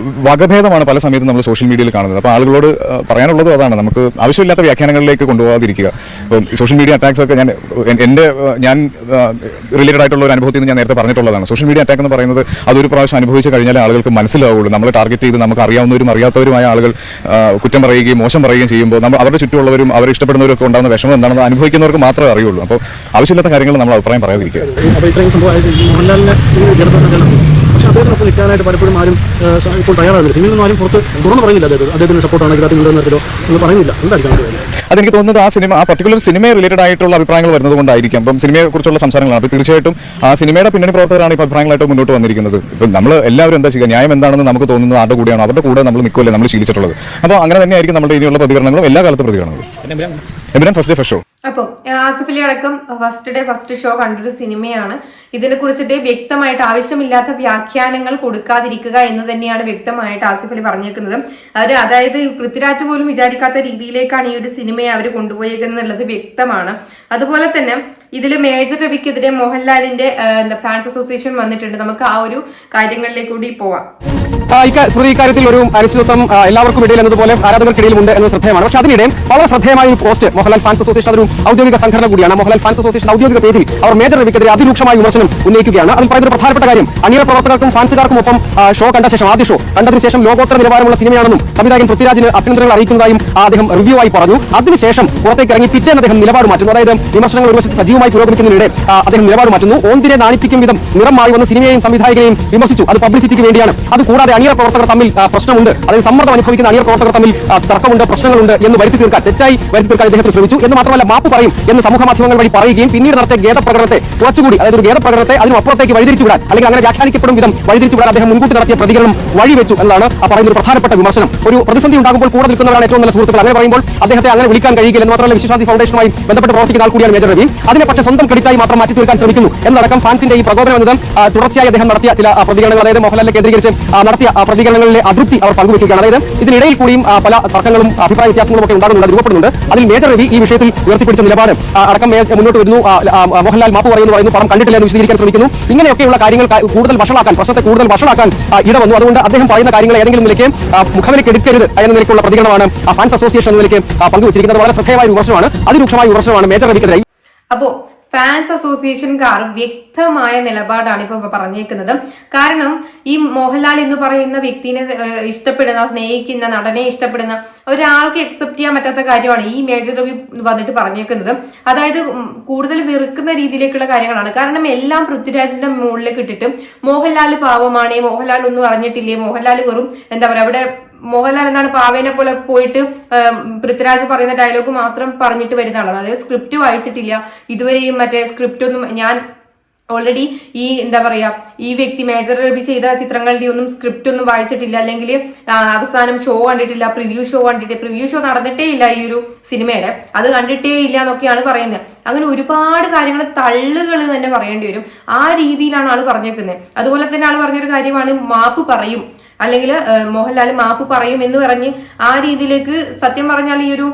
വകഭേദമാണ് പല സമയത്തും നമ്മൾ സോഷ്യൽ മീഡിയയിൽ കാണുന്നത്. അപ്പോൾ ആളുകളോട് പറയാനുള്ളതും അതാണ്, നമുക്ക് ആവശ്യമില്ലാത്ത വ്യാഖ്യാനങ്ങളിലേക്ക് കൊണ്ടുപോകാതിരിക്കുക. ഇപ്പം സോഷ്യൽ മീഡിയ അറ്റാക്സ് ഒക്കെ ഞാൻ റിലേറ്റഡ് ആയിട്ടുള്ള ഒരു അനുഭവത്തിൽ നിന്ന് ഞാൻ നേരത്തെ പറഞ്ഞിട്ടുള്ളതാണ്. സോഷ്യൽ മീഡിയ അറ്റാക്ക് എന്ന് പറയുന്നത് അതൊരു പ്രാവശ്യം അനുഭവിച്ച് കഴിഞ്ഞാൽ ആളുകൾക്ക് മനസ്സിലാവുള്ളൂ. നമ്മൾ ടാർഗറ്റ് ചെയ്ത് നമുക്ക് അറിയാവുന്നവരും അറിയാത്തവരുമായ ആളുകൾ കുറ്റം പറയുകയും മോശം പറയുകയും ചെയ്യുമ്പോൾ നമ്മൾ അവരുടെ ചുറ്റുമുള്ളവരും അവരെ ഇഷ്ടപ്പെടുന്നവരൊക്കെ ഉണ്ടാകുന്ന വിഷമം എന്താണെന്ന് അനുഭവിക്കുന്നവർക്ക് മാത്രമേ അറിയുള്ളൂ. അപ്പോൾ ആവശ്യമില്ലാത്ത കാര്യങ്ങൾ നമ്മൾ അഭിപ്രായം പറയാതിരിക്കുക. അപ്പോൾ ഇത്രയും സംഭവമായത് മോഹൻലാലിനെ പക്ഷേ അദ്ദേഹത്തിനൊപ്പം നിൽക്കാനായിട്ട് പലപ്പോഴും ആരും ഇപ്പോൾ തയ്യാറാകുന്നില്ല. സിനിമയിൽ നിന്നും ആരും തുറന്നു പറയുന്നില്ല അദ്ദേഹത്തിന് സപ്പോർട്ടാണ് ഇതിനകത്ത് തരത്തിലോ എന്ന് പറയുന്നില്ല. എന്തായിരിക്കും അതെനിക്ക് തോന്നുന്നത് ആ പർട്ടിക്കുലർ സിനിമയെ റിലേറ്റഡ് ആയിട്ടുള്ള അഭിപ്രായങ്ങൾ വരുന്നത് കൊണ്ടായിരിക്കും. അപ്പം സിനിമയെക്കുറിച്ചുള്ള സംസാരങ്ങളാണ്. അപ്പോൾ തീർച്ചയായിട്ടും ആ സിനിമയുടെ പിന്നണി പ്രവർത്തകരാണ് ഇപ്പോൾ അഭിപ്രായങ്ങളായിട്ട് മുന്നോട്ട് വന്നിരിക്കുന്നത്. ഇപ്പം നമ്മൾ എല്ലാവരും എന്താ ചെയ്യുക, ന്യായം എന്താണെന്ന് നമുക്ക് തോന്നുന്നത് ആരുടെ കൂടെയാണ്, അവരുടെ കൂടെ നമ്മൾ നിൽക്കുമല്ലേ നമ്മൾ ശീലിച്ചിട്ടുള്ളത്. അപ്പോൾ അങ്ങനെ തന്നെയായിരിക്കും നമ്മുടെ ഇനിയുള്ള പ്രതികരണങ്ങളും എല്ലാ കാലത്തും പ്രതികരണങ്ങളും. എമിരാൻ ഫസ്റ്റ് ഡേ ഫസ്റ്റ് ഷോ. അപ്പോൾ ആസിഫ് അലി അടക്കം ഫസ്റ്റ് ഡേ ഫസ്റ്റ് ഷോ കണ്ടൊരു സിനിമയാണ്. ഇതിനെ കുറിച്ചിട്ട് വ്യക്തമായിട്ട് ആവശ്യമില്ലാത്ത വ്യാഖ്യാനങ്ങൾ കൊടുക്കാതിരിക്കുക എന്ന് തന്നെയാണ് വ്യക്തമായിട്ട് ആസിഫ് അലി പറഞ്ഞേക്കുന്നത്. അതായത് പൃഥ്വിരാജ് പോലും വിചാരിക്കാത്ത രീതിയിലേക്കാണ് ഈ ഒരു സിനിമയെ അവർ കൊണ്ടുപോയേക്കുന്നത് വ്യക്തമാണ്. അതുപോലെ തന്നെ ഇതിൽ മേജർ രവിക്കെതിരെ മോഹൻലാലിന്റെ ഫാൻസ് അസോസിയേഷൻ വന്നിട്ടുണ്ട്. നമുക്ക് ആ ഒരു കാര്യങ്ങളിലേക്ക് കൂടി പോവാം. ഇക്കാര്യത്തിൽ ഒരു അനിശ്ചിതത്വം എല്ലാവർക്കും ഇടയിൽ എന്നതുപോലെ ആരാധകർക്കിടയിലും ഉണ്ട് എന്നത് ശ്രദ്ധേയമാണ്. പക്ഷേ അതിനിടെ വളരെ ശ്രദ്ധേയമായ ഒരു പോസ്റ്റ് മോഹൻലാൽ ഫാൻസ് അസോസിയേഷൻ, അതൊരു ഔദ്യോഗിക സംഘടന കൂടിയാണ്. മോഹൻലാൽ ഫാൻസ് അസോസിയേഷൻ ഔദ്യോഗിക പേജിൽ അവർ മേജർ രവിക്കെതിരെ അതിരൂക്ഷമായ വിമർശനം ഉന്നയിക്കുകയാണ്. അതിൽ പറയുന്ന ഒരു പ്രധാനപ്പെട്ട കാര്യം, അണിയറ പ്രവർത്തകർക്കും ഫാൻസുകാർക്കും ഒപ്പം ഷോ കണ്ട ശേഷം ആദ്യ ഷോ കണ്ടതിന് ശേഷം ലോകോത്തര നിലവാരമുള്ള സിനിമയാണെന്നും സംവിധായകൻ പൃഥ്വിരാജിന് അഭ്യന്തരങ്ങൾ അറിയിക്കുന്നതായും അദ്ദേഹം റിവ്യൂ ആയി പറഞ്ഞു. അതിനുശേഷം പുറത്തേക്ക് ഇറങ്ങി പിറ്റേന്ന് അദ്ദേഹം നിലപാട് മാറ്റുന്നു. അതായത് വിമർശനങ്ങൾ ഒരു വശത്ത് സജീവമായി പുരോഗമിക്കുന്നതിനിടെ അദ്ദേഹം നിലപാട് മാറ്റുന്നു. ഓന്തിനെ നാണിപ്പിക്കും വിധം നിറം മാറി വന്ന സിനിമയെയും സംവിധായകനെയും വിമർശിച്ചു. അത് പബ്ലിസിറ്റിക്ക് വേണ്ടിയാണ്. അതുകൂടാതെ അണിയറ പ്രവർത്തകർ തമ്മിൽ പ്രശ്നമുണ്ട്, അതായത് സമ്മർദ്ദം അനുഭവിക്കുന്ന അണിയർ പ്രവർത്തകർ തമ്മിൽ തർക്കമുണ്ട്, പ്രശ്നങ്ങളുണ്ട് എന്ന് വരുത്തി തീർക്കാൻ, തെറ്റായി വരുത്തി തീർക്കാൻ അദ്ദേഹത്തിന് ശ്രമിച്ചു. എന്ന് മാത്രമല്ല മാപ്പ് പറയും എന്ന് സമൂഹ മാധ്യമങ്ങൾ വഴി പറയുകയും പിന്നീട് നടത്തിയ ഖേദപ്രകടനത്തെ കുറച്ചുകൂടി, അതായത് ഒരു ഖേദപ്രകടനത്തെ അതിനും അപ്പുറത്തേക്ക് വഴിതിരിച്ചു വിടാൻ, അല്ലെങ്കിൽ അങ്ങനെ വ്യാഖ്യാനിക്കപ്പെടും വിധം വഴിതിരിച്ചു വിടാൻ അദ്ദേഹം മുൻകൂട്ടി നടത്തിയ പ്രതികരണം വഴിവെച്ചു എന്നതാണ് പറയുന്ന ഒരു പ്രധാനപ്പെട്ട വിമർശനം. ഒരു പ്രതിസന്ധി ഉണ്ടാകുമ്പോൾ കൂടെ നിൽക്കുന്നവരാണ് ഏറ്റവും നല്ല സുഹൃത്തുക്കൾ. അങ്ങനെ പറയുമ്പോൾ അദ്ദേഹത്തെ അങ്ങനെ വിളിക്കാൻ കഴിയില്ല. എന്ന് മാത്രമല്ല വിശ്വശാന്തി ഫൗണ്ടേഷനുമായി ബന്ധപ്പെട്ട് പ്രവർത്തിക്കുന്ന ആൾ കൂടിയാണ് മേജർ രവി. അതിനെ പക്ഷേ സ്വന്തം ക്രെഡിറ്റായി മാത്രം മാറ്റി തീർക്കാൻ ശ്രമിക്കുന്നു എന്നടക്കം ഫാൻസിന്റെ ഈ പ്രകോപനം എന്നത് തുടർച്ചയായി അദ്ദേഹം നടത്തിയ ചില പ്രതികരണങ്ങൾ, അതായത് മോഹൻലാലിനെ കേന്ദ്രീകരിച്ച് നടത്തിയ പ്രതികരണങ്ങളിലെ അതൃപ്തി അവർ പങ്കുവയ്ക്കുകയാണ്. അതായത് ഇതിനിടയിൽ കൂടിയും പല തർക്കങ്ങളും അഭിപ്രായ വ്യത്യാസങ്ങളും ഒക്കെ ഉണ്ടാകുന്നുണ്ട്, രൂപപ്പെടുന്നുണ്ട്. അതിൽ മേജർ രവി ഈ വിഷയത്തിൽ ഉയർത്തിപ്പിടിച്ച നിലപാട് അടക്കം മുന്നോട്ട് വരുന്നു. മോഹൻലാൽ മാപ്പ് പറയുന്നു, പണം കണ്ടിട്ടില്ല എന്ന് വിശദീകരിക്കാൻ ശ്രമിക്കുന്നു. ഇങ്ങനെയൊക്കെയുള്ള കാര്യങ്ങൾ കൂടുതൽ വഷളാക്കാൻ, പ്രശ്നത്തെ കൂടുതൽ വഷളാക്കാൻ ഇടവന്നു. അതുകൊണ്ട് അദ്ദേഹം പറയുന്ന കാര്യങ്ങൾ ഏതെങ്കിലും നിലയ്ക്ക് മുഖവിലേക്ക് എടുക്കരുത് എന്ന നിലയ്ക്കുള്ള പ്രതികരണമാണ് ഫാൻസ് അസോസിയേഷൻ എന്ന നിലയ്ക്ക് പങ്കുവച്ചിരിക്കുന്നത്. വളരെ ശ്രദ്ധേയമായ വിമർശനമാണ്, അതിരൂക്ഷമായ വിമർശനമാണ് മേജർ രവിക്കെതിരെ. അപ്പോ ഫാൻസ് അസോസിയേഷൻകാർ വ്യക്തമായ നിലപാടാണ് ഇപ്പൊ പറഞ്ഞേക്കുന്നത്. കാരണം ഈ മോഹൻലാൽ എന്ന് പറയുന്ന വ്യക്തിനെ ഇഷ്ടപ്പെടുന്ന, സ്നേഹിക്കുന്ന, നടനെ ഇഷ്ടപ്പെടുന്ന ഒരാൾക്ക് അക്സെപ്റ്റ് ചെയ്യാൻ പറ്റാത്ത കാര്യമാണ് ഈ മേജർ രവി വന്നിട്ട് പറഞ്ഞേക്കുന്നത്. അതായത് കൂടുതൽ വെറുക്കുന്ന രീതിയിലേക്കുള്ള കാര്യങ്ങളാണ്. കാരണം എല്ലാം പൃഥ്വിരാജിന്റെ മുകളിലേക്ക് ഇട്ടിട്ട് മോഹൻലാൽ പാവമാണേ, മോഹൻലാൽ ഒന്നും അറിഞ്ഞിട്ടില്ലേ, മോഹൻലാൽ വെറും എന്താ പറയാ, അവിടെ മോഹൻലാൽ എന്താണ് പാവേനെ പോലെ പോയിട്ട് പൃഥ്വിരാജ് പറയുന്ന ഡയലോഗ് മാത്രം പറഞ്ഞിട്ട് വരുന്നതാണ്. അതായത് സ്ക്രിപ്റ്റ് വായിച്ചിട്ടില്ല ഇതുവരെയും. മറ്റേ സ്ക്രിപ്റ്റ് ഒന്നും ഞാൻ ഓൾറെഡി ഈ എന്താ പറയാ ഈ വ്യക്തി മേജർ രവി ചെയ്ത ചിത്രങ്ങളുടെ ഒന്നും സ്ക്രിപ്റ്റ് ഒന്നും വായിച്ചിട്ടില്ല, അല്ലെങ്കിൽ അവസാനം ഷോ കണ്ടിട്ടില്ല, പ്രിവ്യൂ ഷോ നടന്നിട്ടേ ഇല്ല ഈ ഒരു സിനിമയുടെ, അത് കണ്ടിട്ടേ ഇല്ല എന്നൊക്കെയാണ് പറയുന്നത്. അങ്ങനെ ഒരുപാട് കാര്യങ്ങൾ തള്ളുകൾ തന്നെ പറയേണ്ടി വരും. ആ രീതിയിലാണ് ആള് പറഞ്ഞേക്കുന്നത്. അതുപോലെ തന്നെ ആള് പറഞ്ഞൊരു കാര്യമാണ് മാപ്പ് പറയും, അല്ലെങ്കിൽ മോഹൻലാൽ മാപ്പ് പറയും എന്ന് പറഞ്ഞ് ആ രീതിയിലേക്ക് സത്യം പറഞ്ഞാൽ ഈ ഒരു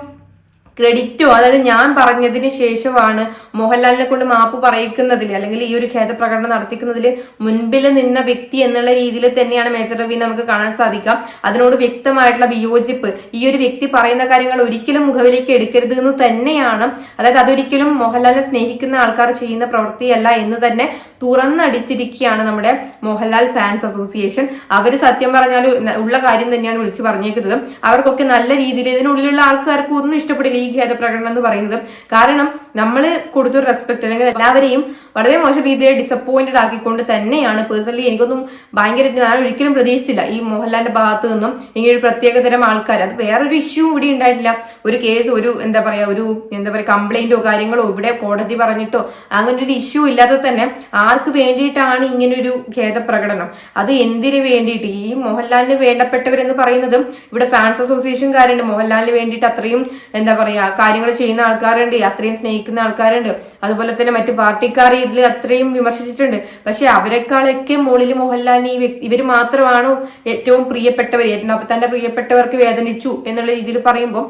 ക്രെഡിറ്റോ, അതായത് ഞാൻ പറഞ്ഞതിന് ശേഷമാണ് മോഹൻലാലിനെ കൊണ്ട് മാപ്പ് പറയിക്കുന്നതിൽ അല്ലെങ്കിൽ ഈ ഒരു ഖേദപ്രകടനം നടത്തിക്കുന്നതിൽ മുൻപിൽ നിന്ന വ്യക്തി എന്നുള്ള രീതിയിൽ തന്നെയാണ് മേജർ രവി നമുക്ക് കാണാൻ സാധിക്കാം. അതിനോട് വ്യക്തമായിട്ടുള്ള വിയോജിപ്പ്, ഈ ഒരു വ്യക്തി പറയുന്ന കാര്യങ്ങൾ ഒരിക്കലും മുഖവിലേക്ക് എടുക്കരുത് എന്ന് തന്നെയാണ്. അതായത് അതൊരിക്കലും മോഹൻലാലിനെ സ്നേഹിക്കുന്ന ആൾക്കാർ ചെയ്യുന്ന പ്രവൃത്തിയല്ല എന്ന് തന്നെ തുറന്നടിച്ചിരിക്കുകയാണ് നമ്മുടെ മോഹൻലാൽ ഫാൻസ് അസോസിയേഷൻ. അവർ സത്യം പറഞ്ഞാൽ ഉള്ള കാര്യം തന്നെയാണ് വിളിച്ചു പറഞ്ഞേക്കുന്നത്. അവർക്കൊക്കെ നല്ല രീതിയിൽ ഇതിനുള്ളിലുള്ള ആൾക്കാർക്ക് ഒന്നും ഇഷ്ടപ്പെടില്ല ഈ ഖേദപ്രകടനം എന്ന് പറയുന്നത്. കാരണം നമ്മൾ കൊടുത്തൊരു റെസ്പെക്ട്, അല്ലെങ്കിൽ എല്ലാവരെയും വളരെ മോശം രീതിയിൽ ഡിസപ്പോയിന്റഡ് ആക്കിക്കൊണ്ട് തന്നെയാണ് പേഴ്സണലി എനിക്കൊന്നും ഭയങ്കരമായിട്ട് ഞാൻ ഒരിക്കലും പ്രതീക്ഷിച്ചില്ല ഈ മോഹൻലാലിന്റെ ഭാഗത്തു നിന്നും ഇങ്ങനെ ഒരു പ്രത്യേകതരം ആൾക്കാർ. അത് വേറൊരു ഇഷ്യൂ ഇവിടെ ഉണ്ടായിട്ടില്ല. ഒരു കേസ്, ഒരു എന്താ പറയാ കംപ്ലൈന്റോ കാര്യങ്ങളോ ഇവിടെ കോടതി പറഞ്ഞിട്ടോ അങ്ങനെ ഒരു ഇഷ്യൂ ഇല്ലാതെ തന്നെ ആർക്ക് വേണ്ടിയിട്ടാണ് ഇങ്ങനൊരു ഖേദപ്രകടനം, അത് എന്തിനു വേണ്ടിയിട്ട്? ഈ മോഹൻലാലിന് വേണ്ടപ്പെട്ടവരെന്ന് പറയുന്നതും ഇവിടെ ഫാൻസ് അസോസിയേഷൻകാരുണ്ട്, മോഹൻലാലിന് വേണ്ടിയിട്ട് അത്രയും എന്താ പറയാ കാര്യങ്ങൾ ചെയ്യുന്ന ആൾക്കാരുണ്ട്, അത്രയും സ്നേഹിക്കുന്ന സ്നേഹിക്കുന്ന ആൾക്കാരുണ്ട്, അതുപോലെ തന്നെ മറ്റു പാർട്ടിക്കാർ ഇതിൽ അത്രയും വിമർശിച്ചിട്ടുണ്ട്. പക്ഷെ അവരെക്കാളൊക്കെ മുകളിൽ മോഹൻലാലിന് ഇവർ മാത്രമാണോ ഏറ്റവും പ്രിയപ്പെട്ടവർ, തന്റെ പ്രിയപ്പെട്ടവർക്ക് വേദനിച്ചു എന്നുള്ള രീതിയിൽ പറയുമ്പോൾ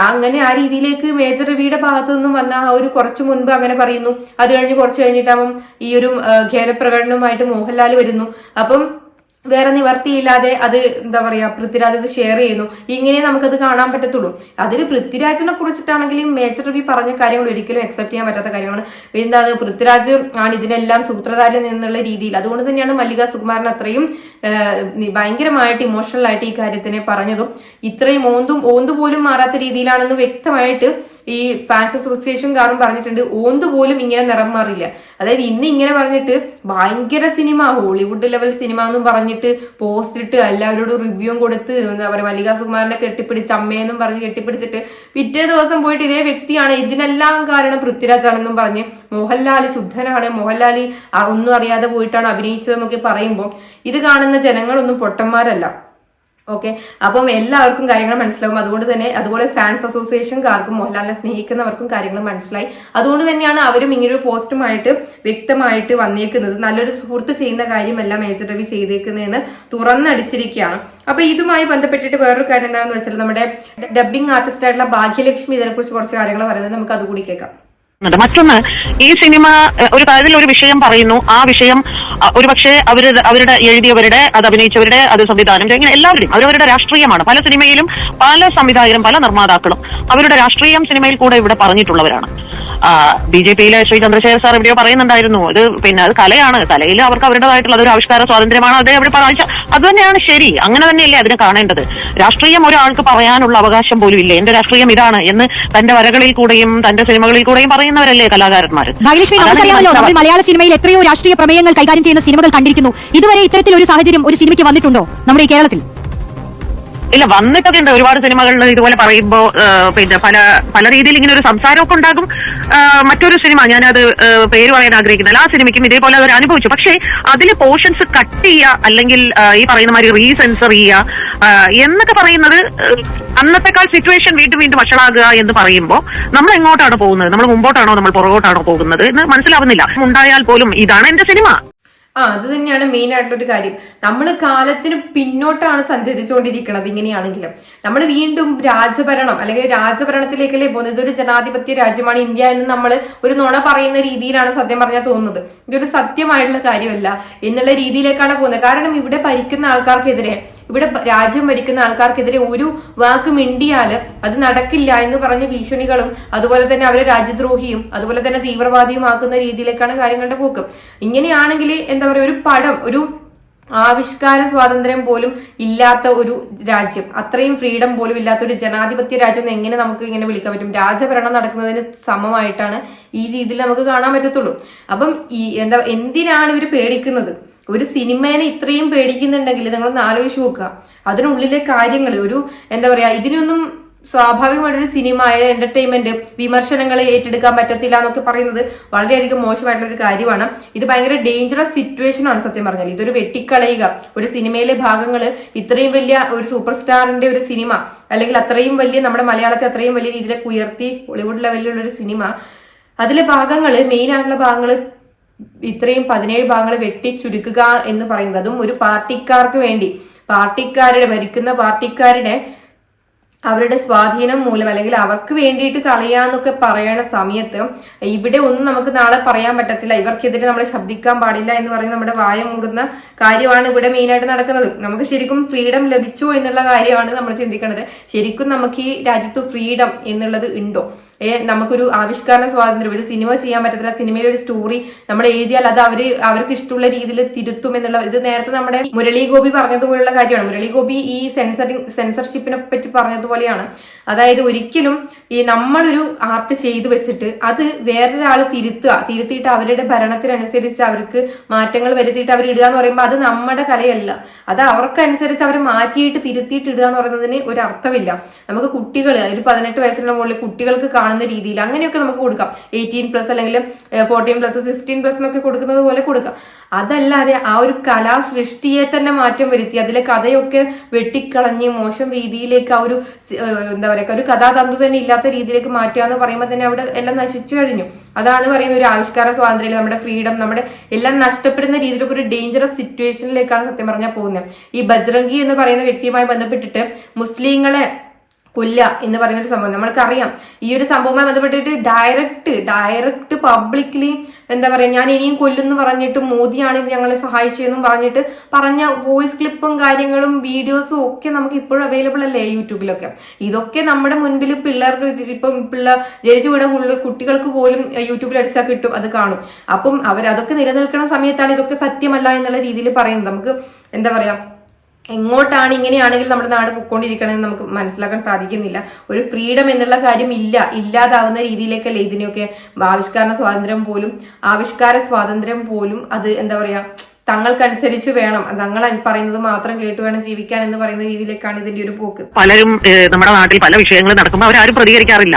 അങ്ങനെ ആ രീതിയിലേക്ക് മേജർ രവിയുടെ ഭാഗത്തു നിന്നും വന്ന ആ ഒരു കുറച്ചു മുൻപ് അങ്ങനെ പറയുന്നു. അത് കഴിഞ്ഞ് കുറച്ച് കഴിഞ്ഞിട്ടാവും ഈ ഒരു ഖേദപ്രകടനവുമായിട്ട് മോഹൻലാൽ വരുന്നു. അപ്പം വേറെ നിവർത്തിയില്ലാതെ അത് എന്താ പറയാ പൃഥ്വിരാജ് അത് ഷെയർ ചെയ്യുന്നു. ഇങ്ങനെ നമുക്കത് കാണാൻ പറ്റത്തുള്ളൂ. അതിൽ പൃഥ്വിരാജിനെ കുറിച്ചിട്ടാണെങ്കിലും മേജർ രവി പറഞ്ഞ കാര്യങ്ങൾ ഒരിക്കലും അക്സെപ്റ്റ് ചെയ്യാൻ പറ്റാത്ത കാര്യങ്ങളാണ്. എന്താ പൃഥ്വിരാജ് ആണ് ഇതിനെല്ലാം സൂത്രധാരൻ എന്നുള്ള രീതിയിൽ. അതുകൊണ്ട് തന്നെയാണ് മല്ലിക സുകുമാരൻ അത്രയും ഭയങ്കരമായിട്ട് ഇമോഷണൽ ആയിട്ട് ഈ കാര്യത്തിനെ പറഞ്ഞതും. ഇത്രയും ഓന്തു പോലും മാറാത്ത രീതിയിലാണെന്ന് വ്യക്തമായിട്ട് ഈ ഫാൻസ് അസോസിയേഷൻകാരും പറഞ്ഞിട്ടുണ്ട്. ഓന്ത് പോലും ഇങ്ങനെ നിറം മാറില്ല. അതായത് ഇന്ന് ഇങ്ങനെ പറഞ്ഞിട്ട് ഭയങ്കര സിനിമ, ഹോളിവുഡ് ലെവൽ സിനിമ എന്നും പറഞ്ഞിട്ട് പോസ്റ്റ് ഇട്ട് എല്ലാവരോടും റിവ്യൂ കൊടുത്ത് എന്താ പറയുക മല്ലിക സുകുമാരനെ കെട്ടിപ്പിടിച്ച് അമ്മയെന്നും പറഞ്ഞ് കെട്ടിപ്പിടിച്ചിട്ട് പിറ്റേ ദിവസം പോയിട്ട് ഇതേ വ്യക്തിയാണ് ഇതിനെല്ലാം കാരണം പൃഥ്വിരാജ് ആണെന്നും പറഞ്ഞ് മോഹൻലാൽ ശുദ്ധനാണ്, മോഹൻലാൽ ഒന്നും അറിയാതെ പോയിട്ടാണ് അഭിനയിച്ചതെന്നൊക്കെ പറയുമ്പോൾ ഇത് കാണുന്ന ജനങ്ങളൊന്നും പൊട്ടന്മാരല്ല. ഓക്കെ, അപ്പം എല്ലാവർക്കും കാര്യങ്ങൾ മനസ്സിലാവും. അതുകൊണ്ട് തന്നെ അതുപോലെ ഫാൻസ് അസോസിയേഷൻകാർക്കും മോഹൻലാലിനെ സ്നേഹിക്കുന്നവർക്കും കാര്യങ്ങൾ മനസ്സിലായി. അതുകൊണ്ട് തന്നെയാണ് അവരും ഇങ്ങനൊരു പോസ്റ്റുമായിട്ട് വ്യക്തമായിട്ട് വന്നേക്കുന്നത്. നല്ലൊരു സുഹൃത്ത് ചെയ്യുന്ന കാര്യമല്ല മേജർ രവി ചെയ്തേക്കുന്നതെന്ന് തുറന്നടിച്ചിരിക്കുകയാണ്. അപ്പൊ ഇതുമായി ബന്ധപ്പെട്ടിട്ട് വേറൊരു കാര്യം എന്താണെന്ന് വെച്ചാൽ നമ്മുടെ ഡബ്ബിംഗ് ആർട്ടിസ്റ്റ് ആയിട്ടുള്ള ഭാഗ്യലക്ഷ്മി ഇതിനെക്കുറിച്ച് കുറച്ച് കാര്യങ്ങൾ പറയുന്നത് നമുക്ക് അതുകൂടി കേൾക്കാം. മറ്റൊന്ന്, ഈ സിനിമ ഒരു കാര്യത്തിൽ ഒരു വിഷയം പറയുന്നു, ആ വിഷയം ഒരുപക്ഷെ അവരുടെ എഴുതിയവരുടെ, അത് അഭിനയിച്ചവരുടെ, അത് സംവിധാനം ഇങ്ങനെ എല്ലാവരും അവരവരുടെ രാഷ്ട്രീയമാണ്. പല സിനിമയിലും പല സംവിധായകരും പല നിർമ്മാതാക്കളും അവരുടെ രാഷ്ട്രീയം സിനിമയിൽ കൂടെ ഇവിടെ പറഞ്ഞിട്ടുള്ളവരാണ്. BJP-യിലെ ശ്രീ ചന്ദ്രശേഖർ സാർ എവിടെയോ പറയുന്നുണ്ടായിരുന്നു, അത് കലയാണ്, കലയിൽ അവർക്ക് അവരുടേതായിട്ടുള്ള അതൊരു ആവിഷ്കാര സ്വാതന്ത്ര്യമാണ്, അത് അവിടെ പറഞ്ഞ അത് തന്നെയാണ് ശരി. അങ്ങനെ തന്നെയല്ലേ അതിനെ കാണേണ്ടത്. രാഷ്ട്രീയം ഒരാൾക്ക് പറയാനുള്ള അവകാശം പോലും ഇല്ല. എന്റെ രാഷ്ട്രീയം ഇതാണ് എന്ന് തന്റെ വരകളിൽ കൂടെയും തന്റെ സിനിമകളിൽ കൂടെയും പറയുന്നവരല്ലേ കലാകാരന്മാർ. നമ്മൾ മലയാള സിനിമയിൽ എത്രയോ രാഷ്ട്രീയ പ്രമേയങ്ങൾ കൈകാര്യം ചെയ്യുന്ന സിനിമകൾ കണ്ടിരിക്കുന്നു. ഇതുവരെ ഇത്തരത്തിലൊരു സാഹചര്യം ഒരു സിനിമയ്ക്ക് വന്നിട്ടുണ്ടോ നമ്മുടെ ഈ കേരളത്തിൽ? ഇല്ല, വന്നിട്ടൊക്കെ ഉണ്ട്. ഒരുപാട് സിനിമകളിൽ ഇതുപോലെ പറയുമ്പോ പല രീതിയിൽ ഇങ്ങനെ ഒരു സംസാരമൊക്കെ ഉണ്ടാകും. മറ്റൊരു സിനിമ, ഞാനത് പേര് പറയാൻ ആഗ്രഹിക്കുന്നില്ല, ആ സിനിമയ്ക്കും ഇതേപോലെ അവർ അനുഭവിച്ചു. പക്ഷേ അതിൽ പോർഷൻസ് കട്ട് ചെയ്യുക അല്ലെങ്കിൽ ഈ പറയുന്ന മാതിരി റീസെൻസർ ചെയ്യുക എന്നൊക്കെ പറയുന്നത് അന്നത്തെക്കാൾ സിറ്റുവേഷൻ വീണ്ടും വഷളാകുക എന്ന് പറയുമ്പോൾ നമ്മൾ എങ്ങോട്ടാണ് പോകുന്നത്? നമ്മൾ മുമ്പോട്ടാണോ നമ്മൾ പുറകോട്ടാണോ പോകുന്നത് എന്ന് മനസ്സിലാവുന്നില്ല. ഉണ്ടായാൽ പോലും ഇതാണ് എന്റെ സിനിമ. അത് തന്നെയാണ് മെയിൻ ആയിട്ടുള്ള ഒരു കാര്യം. നമ്മൾ കാലത്തിന് പിന്നോട്ടാണ് സഞ്ചരിച്ചുകൊണ്ടിരിക്കുന്നത്. ഇങ്ങനെയാണെങ്കിലും നമ്മൾ വീണ്ടും രാജഭരണം അല്ലെങ്കിൽ രാജഭരണത്തിലേക്കല്ലേ പോകുന്നത്. ഇതൊരു ജനാധിപത്യ രാജ്യമാണ് ഇന്ത്യ എന്ന് നമ്മൾ ഒരു നുണ പറയുന്ന രീതിയിലാണ് സത്യം പറഞ്ഞാൽ തോന്നുന്നത്. ഇതൊരു സത്യമായിട്ടുള്ള കാര്യമല്ല എന്നുള്ള രീതിയിലേക്കാണ് പോകുന്നത്. കാരണം ഇവിടെ ഭരിക്കുന്ന ആൾക്കാർക്കെതിരെ, ഇവിടെ രാജ്യം ഭരിക്കുന്ന ആൾക്കാർക്കെതിരെ ഒരു വാക്ക് മിണ്ടിയാല് അത് നടക്കില്ല എന്ന് പറഞ്ഞ ഭീഷണികളും അതുപോലെ തന്നെ അവരെ രാജ്യദ്രോഹിയും അതുപോലെ തന്നെ തീവ്രവാദിയുമാക്കുന്ന രീതിയിലേക്കാണ് കാര്യങ്ങളുടെ പോക്ക്. ഇങ്ങനെയാണെങ്കിൽ എന്താ പറയുക, ഒരു പടം, ഒരു ആവിഷ്കാര സ്വാതന്ത്ര്യം പോലും ഇല്ലാത്ത ഒരു രാജ്യം, അത്രയും ഫ്രീഡം പോലും ഇല്ലാത്ത ഒരു ജനാധിപത്യ രാജ്യം എങ്ങനെ നമുക്ക് ഇങ്ങനെ വിളിക്കാൻ പറ്റും? രാജഭരണം നടക്കുന്നതിന് സമമായിട്ടാണ് ഈ രീതിയിൽ നമുക്ക് കാണാൻ പറ്റത്തുള്ളൂ. അപ്പം എന്തിനാണ് ഇവർ പേടിക്കുന്നത്? ഒരു സിനിമേനെ ഇത്രയും പേടിക്കുന്നുണ്ടെങ്കിൽ നിങ്ങളൊന്ന് ആലോചിച്ച് നോക്കുക. അതിനുള്ളിലെ കാര്യങ്ങൾ എന്താ പറയാ, ഇതിനൊന്നും സ്വാഭാവികമായിട്ടൊരു സിനിമ എന്റർടൈൻമെന്റ് വിമർശനങ്ങളെ ഏറ്റെടുക്കാൻ പറ്റത്തില്ല എന്നൊക്കെ പറയുന്നത് വളരെയധികം മോശമായിട്ടുള്ള ഒരു കാര്യമാണ്. ഇത് ഭയങ്കര ഡേഞ്ചറസ് സിറ്റുവേഷൻ ആണ് സത്യം പറഞ്ഞാൽ. ഇതൊരു വെട്ടിക്കളയുക, ഒരു സിനിമയിലെ ഭാഗങ്ങൾ, ഇത്രയും വലിയ ഒരു സൂപ്പർ സ്റ്റാറിന്റെ ഒരു സിനിമ അല്ലെങ്കിൽ അത്രയും വലിയ നമ്മുടെ മലയാളത്തെ അത്രയും വലിയ രീതിയിലേക്ക് ഉയർത്തി ഹോളിവുഡ് ലെവലിലുള്ള ഒരു സിനിമ, അതിലെ ഭാഗങ്ങൾ, മെയിൻ ആയിട്ടുള്ള ഭാഗങ്ങൾ ഇത്രയും 17 ഭാഗങ്ങൾ വെട്ടിച്ചുരുക്കുക എന്ന് പറയുന്നത്, അതും ഒരു പാർട്ടിക്കാർക്ക് വേണ്ടി, ഭരിക്കുന്ന പാർട്ടിക്കാരുടെ അവരുടെ സ്വാധീനം മൂലം അല്ലെങ്കിൽ അവർക്ക് വേണ്ടിയിട്ട് കളയാന്നൊക്കെ പറയണ സമയത്ത് ഇവിടെ ഒന്നും നമുക്ക് നാളെ പറയാൻ പറ്റത്തില്ല. ഇവർക്കെതിരെ നമ്മൾ ശബ്ദിക്കാൻ പാടില്ല എന്ന് പറയുന്ന നമ്മുടെ വായ മൂടുന്ന കാര്യമാണ് ഇവിടെ മെയിനായിട്ട് നടക്കുന്നത്. നമുക്ക് ശരിക്കും ഫ്രീഡം ലഭിച്ചോ എന്നുള്ള കാര്യമാണ് നമ്മൾ ചിന്തിക്കേണ്ടത്. ശരിക്കും നമുക്ക് ഈ രാജ്യത്ത് ഫ്രീഡം എന്നുള്ളത് ഉണ്ടോ? നമുക്കൊരു ആവിഷ്കാര സ്വാതന്ത്ര്യം, ഒരു സിനിമ ചെയ്യാൻ പറ്റത്തില്ല. സിനിമയിലെ ഒരു സ്റ്റോറി നമ്മൾ എഴുതിയാൽ അത് അവർക്ക് ഇഷ്ടമുള്ള രീതിയിൽ തിരുത്തും എന്നുള്ള, ഇത് നേരത്തെ നമ്മുടെ മുരളി ഗോപി പറഞ്ഞതുപോലുള്ള കാര്യമാണ്. മുരളി ഗോപി ഈ സെൻസർഷിപ്പിനെ പറ്റി പറഞ്ഞതുപോലെയാണ്. അതായത് ഒരിക്കലും ഈ നമ്മളൊരു ആർട്ട് ചെയ്തു വെച്ചിട്ട് അത് വേറൊരാൾ തിരുത്തിയിട്ട് അവരുടെ ഭരണത്തിനനുസരിച്ച് അവർക്ക് മാറ്റങ്ങൾ വരുത്തിയിട്ട് അവർ ഇടുക എന്ന് പറയുമ്പോൾ അത് നമ്മുടെ കലയല്ല. അത് അവർക്കനുസരിച്ച് അവർ മാറ്റിയിട്ട് തിരുത്തിയിട്ട് ഇടുക എന്ന് പറയുന്നതിന് ഒരു അർത്ഥമില്ല. നമുക്ക് കുട്ടികൾ, ഒരു 18 വയസ്സിനുള്ള മുകളിൽ കുട്ടികൾക്ക് കാണുന്ന രീതിയിൽ അങ്ങനെയൊക്കെ നമുക്ക് കൊടുക്കാം. 18+ അല്ലെങ്കിൽ 14+, 16+ എന്നൊക്കെ കൊടുക്കുന്നത് പോലെ കൊടുക്കാം. അതല്ലാതെ ആ ഒരു കലാസൃഷ്ടിയെ തന്നെ മാറ്റം വരുത്തി അതിലെ കഥയൊക്കെ വെട്ടിക്കളഞ്ഞ് മോശം രീതിയിലേക്ക് ആ ഒരു എന്താ പറയുക, ഒരു കഥാതന്തു തന്നെ ഇല്ലാത്ത പറ്റാത്ത രീതിയിലേക്ക് മാറ്റുക എന്ന് പറയുമ്പോൾ തന്നെ അവിടെ എല്ലാം നശിച്ചു കഴിഞ്ഞു. അതാണ് പറയുന്നത്, ഒരു ആവിഷ്കാര സ്വാതന്ത്ര്യം, നമ്മുടെ ഫ്രീഡം, നമ്മുടെ എല്ലാം നഷ്ടപ്പെടുന്ന രീതിയിലൊക്കെ ഒരു ഡേഞ്ചറസ് സിറ്റുവേഷനിലേക്കാണ് സത്യം പറഞ്ഞാൽ പോകുന്നത്. ഈ ബജ്റംഗി എന്ന് പറയുന്ന വ്യക്തിയുമായി ബന്ധപ്പെട്ടിട്ട് മുസ്ലിങ്ങളെ കൊല്ല എന്ന് പറയുന്ന ഒരു സംഭവം നമ്മൾക്കറിയാം. ഈ ഒരു സംഭവവുമായി ബന്ധപ്പെട്ടിട്ട് ഡയറക്റ്റ് പബ്ലിക്കലി എന്താ പറയാ, ഞാൻ ഇനിയും കൊല്ലുന്നു പറഞ്ഞിട്ട് മോദിയാണ് ഞങ്ങളെ സഹായിച്ചതെന്നും പറഞ്ഞ വോയിസ് ക്ലിപ്പും കാര്യങ്ങളും വീഡിയോസും ഒക്കെ നമുക്ക് ഇപ്പോഴും അവൈലബിൾ അല്ലേ യൂട്യൂബിലൊക്കെ. ഇതൊക്കെ നമ്മുടെ മുൻപിൽ പിള്ളേർക്ക് ഇപ്പം ജനിച്ചു വീണ കുട്ടികൾക്ക് പോലും യൂട്യൂബിൽ അടിച്ചാൽ കിട്ടും, അത് കാണും. അപ്പം അതൊക്കെ നിലനിൽക്കുന്ന സമയത്താണ് ഇതൊക്കെ സത്യമല്ല എന്നുള്ള രീതിയിൽ പറയുന്നത്. നമുക്ക് എന്താ പറയാ, എങ്ങോട്ടാണ് ഇങ്ങനെയാണെങ്കിൽ നമ്മുടെ നാട് പൊയ്ക്കൊണ്ടിരിക്കണമെന്ന് നമുക്ക് മനസ്സിലാക്കാൻ സാധിക്കുന്നില്ല. ഒരു ഫ്രീഡം എന്നുള്ള കാര്യം ഇല്ലാതാവുന്ന രീതിയിലേക്കല്ലേ ഇതിനെയൊക്കെ ആവിഷ്കാര സ്വാതന്ത്ര്യം പോലും അത് എന്താ പറയാ, തങ്ങൾക്കനുസരിച്ച് വേണം, തങ്ങൾ പറയുന്നത് മാത്രം കേട്ട് വേണം ജീവിക്കാൻ എന്ന് പറയുന്ന രീതിയിലേക്കാണ് ഇതിന്റെ ഒരു പോക്ക്. പലരും നമ്മുടെ നാട്ടിൽ പല വിഷയങ്ങൾ നടക്കുമ്പോൾ അവരാരും പ്രതികരിക്കാറില്ല.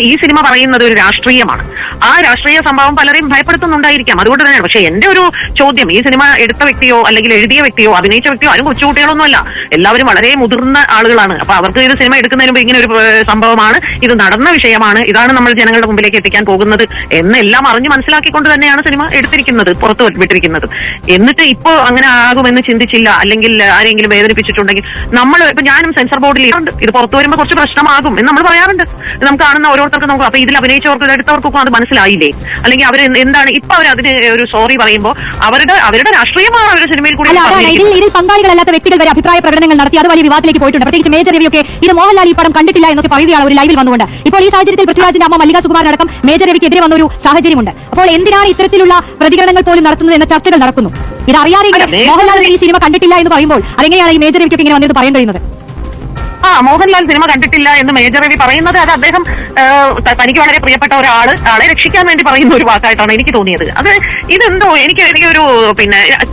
ഈ സിനിമ പറയുന്നത് ഒരു രാഷ്ട്രീയമാണ്. ആ രാഷ്ട്രീയ സംഭവം പലരെയും ഭയപ്പെടുത്തുന്നുണ്ടായിരിക്കാം. അതുകൊണ്ട് തന്നെയാണ്. പക്ഷെ എന്റെ ഒരു ചോദ്യം, ഈ സിനിമ എടുത്ത വ്യക്തിയോ അല്ലെങ്കിൽ എഴുതിയ വ്യക്തിയോ അഭിനയിച്ച വ്യക്തിയോ ആരും കൊച്ചുകുട്ടികളൊന്നുമല്ല, എല്ലാവരും വളരെ മുതിർന്ന ആളുകളാണ്. അപ്പൊ അവർക്ക് ഇത് സിനിമ എടുക്കുന്നതിന് മുമ്പ് ഇങ്ങനെ ഒരു സംഭവമാണ്, ഇത് നടന്ന വിഷയമാണ്, ഇതാണ് നമ്മൾ ജനങ്ങളുടെ മുമ്പിലേക്ക് എത്തിക്കാൻ പോകുന്നത് എന്നെല്ലാം അറിഞ്ഞ് മനസ്സിലാക്കിക്കൊണ്ട് തന്നെയാണ് സിനിമ എടുത്തിരിക്കുന്നത്, പുറത്തു വിട്ടിരിക്കുന്നത്. എന്നിട്ട് ഇപ്പോ അങ്ങനെ ആകുമെന്ന് ചിന്തിച്ചില്ല, അല്ലെങ്കിൽ ആരെങ്കിലും വേദനിപ്പിച്ചിട്ടുണ്ടെങ്കിൽ ഇപ്പൊ ഞാനും സെൻസർ ബോർഡിൽ ഇത് പുറത്തു വരുമ്പോൾ കുറച്ച് പ്രശ്നമാകും എന്ന് നമ്മൾ പറയാറുണ്ട്. നമുക്ക് കാണുന്ന ഓരോരുത്തർക്കും നോക്കും, അപ്പൊ ഇതിൽ അഭിനയിച്ചവർക്കും എടുത്തവർക്കൊക്കെ അത് മനസ്സിലായില്ലേ, അല്ലെങ്കിൽ അവർ എന്താണ് ഇപ്പൊ അവർ അതിന് ഒരു സോറി പറയുമ്പോൾ അവരുടെ രാഷ്ട്രീയമാണ് അവരുടെ സിനിമയിൽ കൂടി. ഇതിൽ പങ്കാളികളല്ലാത്ത വ്യക്തികൾ വരെ അഭിപ്രായ പ്രകടനങ്ങൾ നടത്തി, അത് വലിയ വിവാദത്തിലേക്ക് പോയിട്ടുണ്ട്. പ്രത്യേകിച്ച് മേജർ രവിയൊക്കെ ഇത് മോഹൻലാൽ ഈ പടം കണ്ടിട്ടില്ല എന്നൊക്കെ പറയുകയാണ് ഒരു ലൈവിൽ വന്നുകൊണ്ട്. ഇപ്പോൾ ഈ സാഹചര്യത്തിൽ പൃഥ്വിരാജിന്റെ അമ്മ മല്ലിക സുകുമാരൻ അടക്കം മേജർ രവിക്കെതിരെ വന്ന ഒരു സാഹചര്യമുണ്ട്. അപ്പോൾ എന്തിനാണ് ഇത്തരത്തിലുള്ള പ്രതികരണങ്ങൾ പോലും നടത്തുന്നത് എന്ന ചർച്ചകൾ നടക്കുന്നു. ഇതറിയാതെങ്കിലും മോഹൻലാൽ ഈ സിനിമ കണ്ടിട്ടില്ല എന്ന് പറയുമ്പോൾ അതെങ്ങനെയാണ് ഈ മേജർ രവിക്കൊക്കെ ഇങ്ങനെ വന്നത് പറയാൻ കഴിയുന്നത്? മോഹൻലാൽ സിനിമ കണ്ടിട്ടില്ല എന്ന് മേജർ രവി പറയുന്നത് അത് അദ്ദേഹം തനിക്ക് വളരെ പ്രിയപ്പെട്ട ആളെ രക്ഷിക്കാൻ വേണ്ടി പറയുന്ന ഒരു വാക്കായിട്ടാണ് എനിക്ക് തോന്നിയത്. അത് ഇതെന്തോ എനിക്കൊരു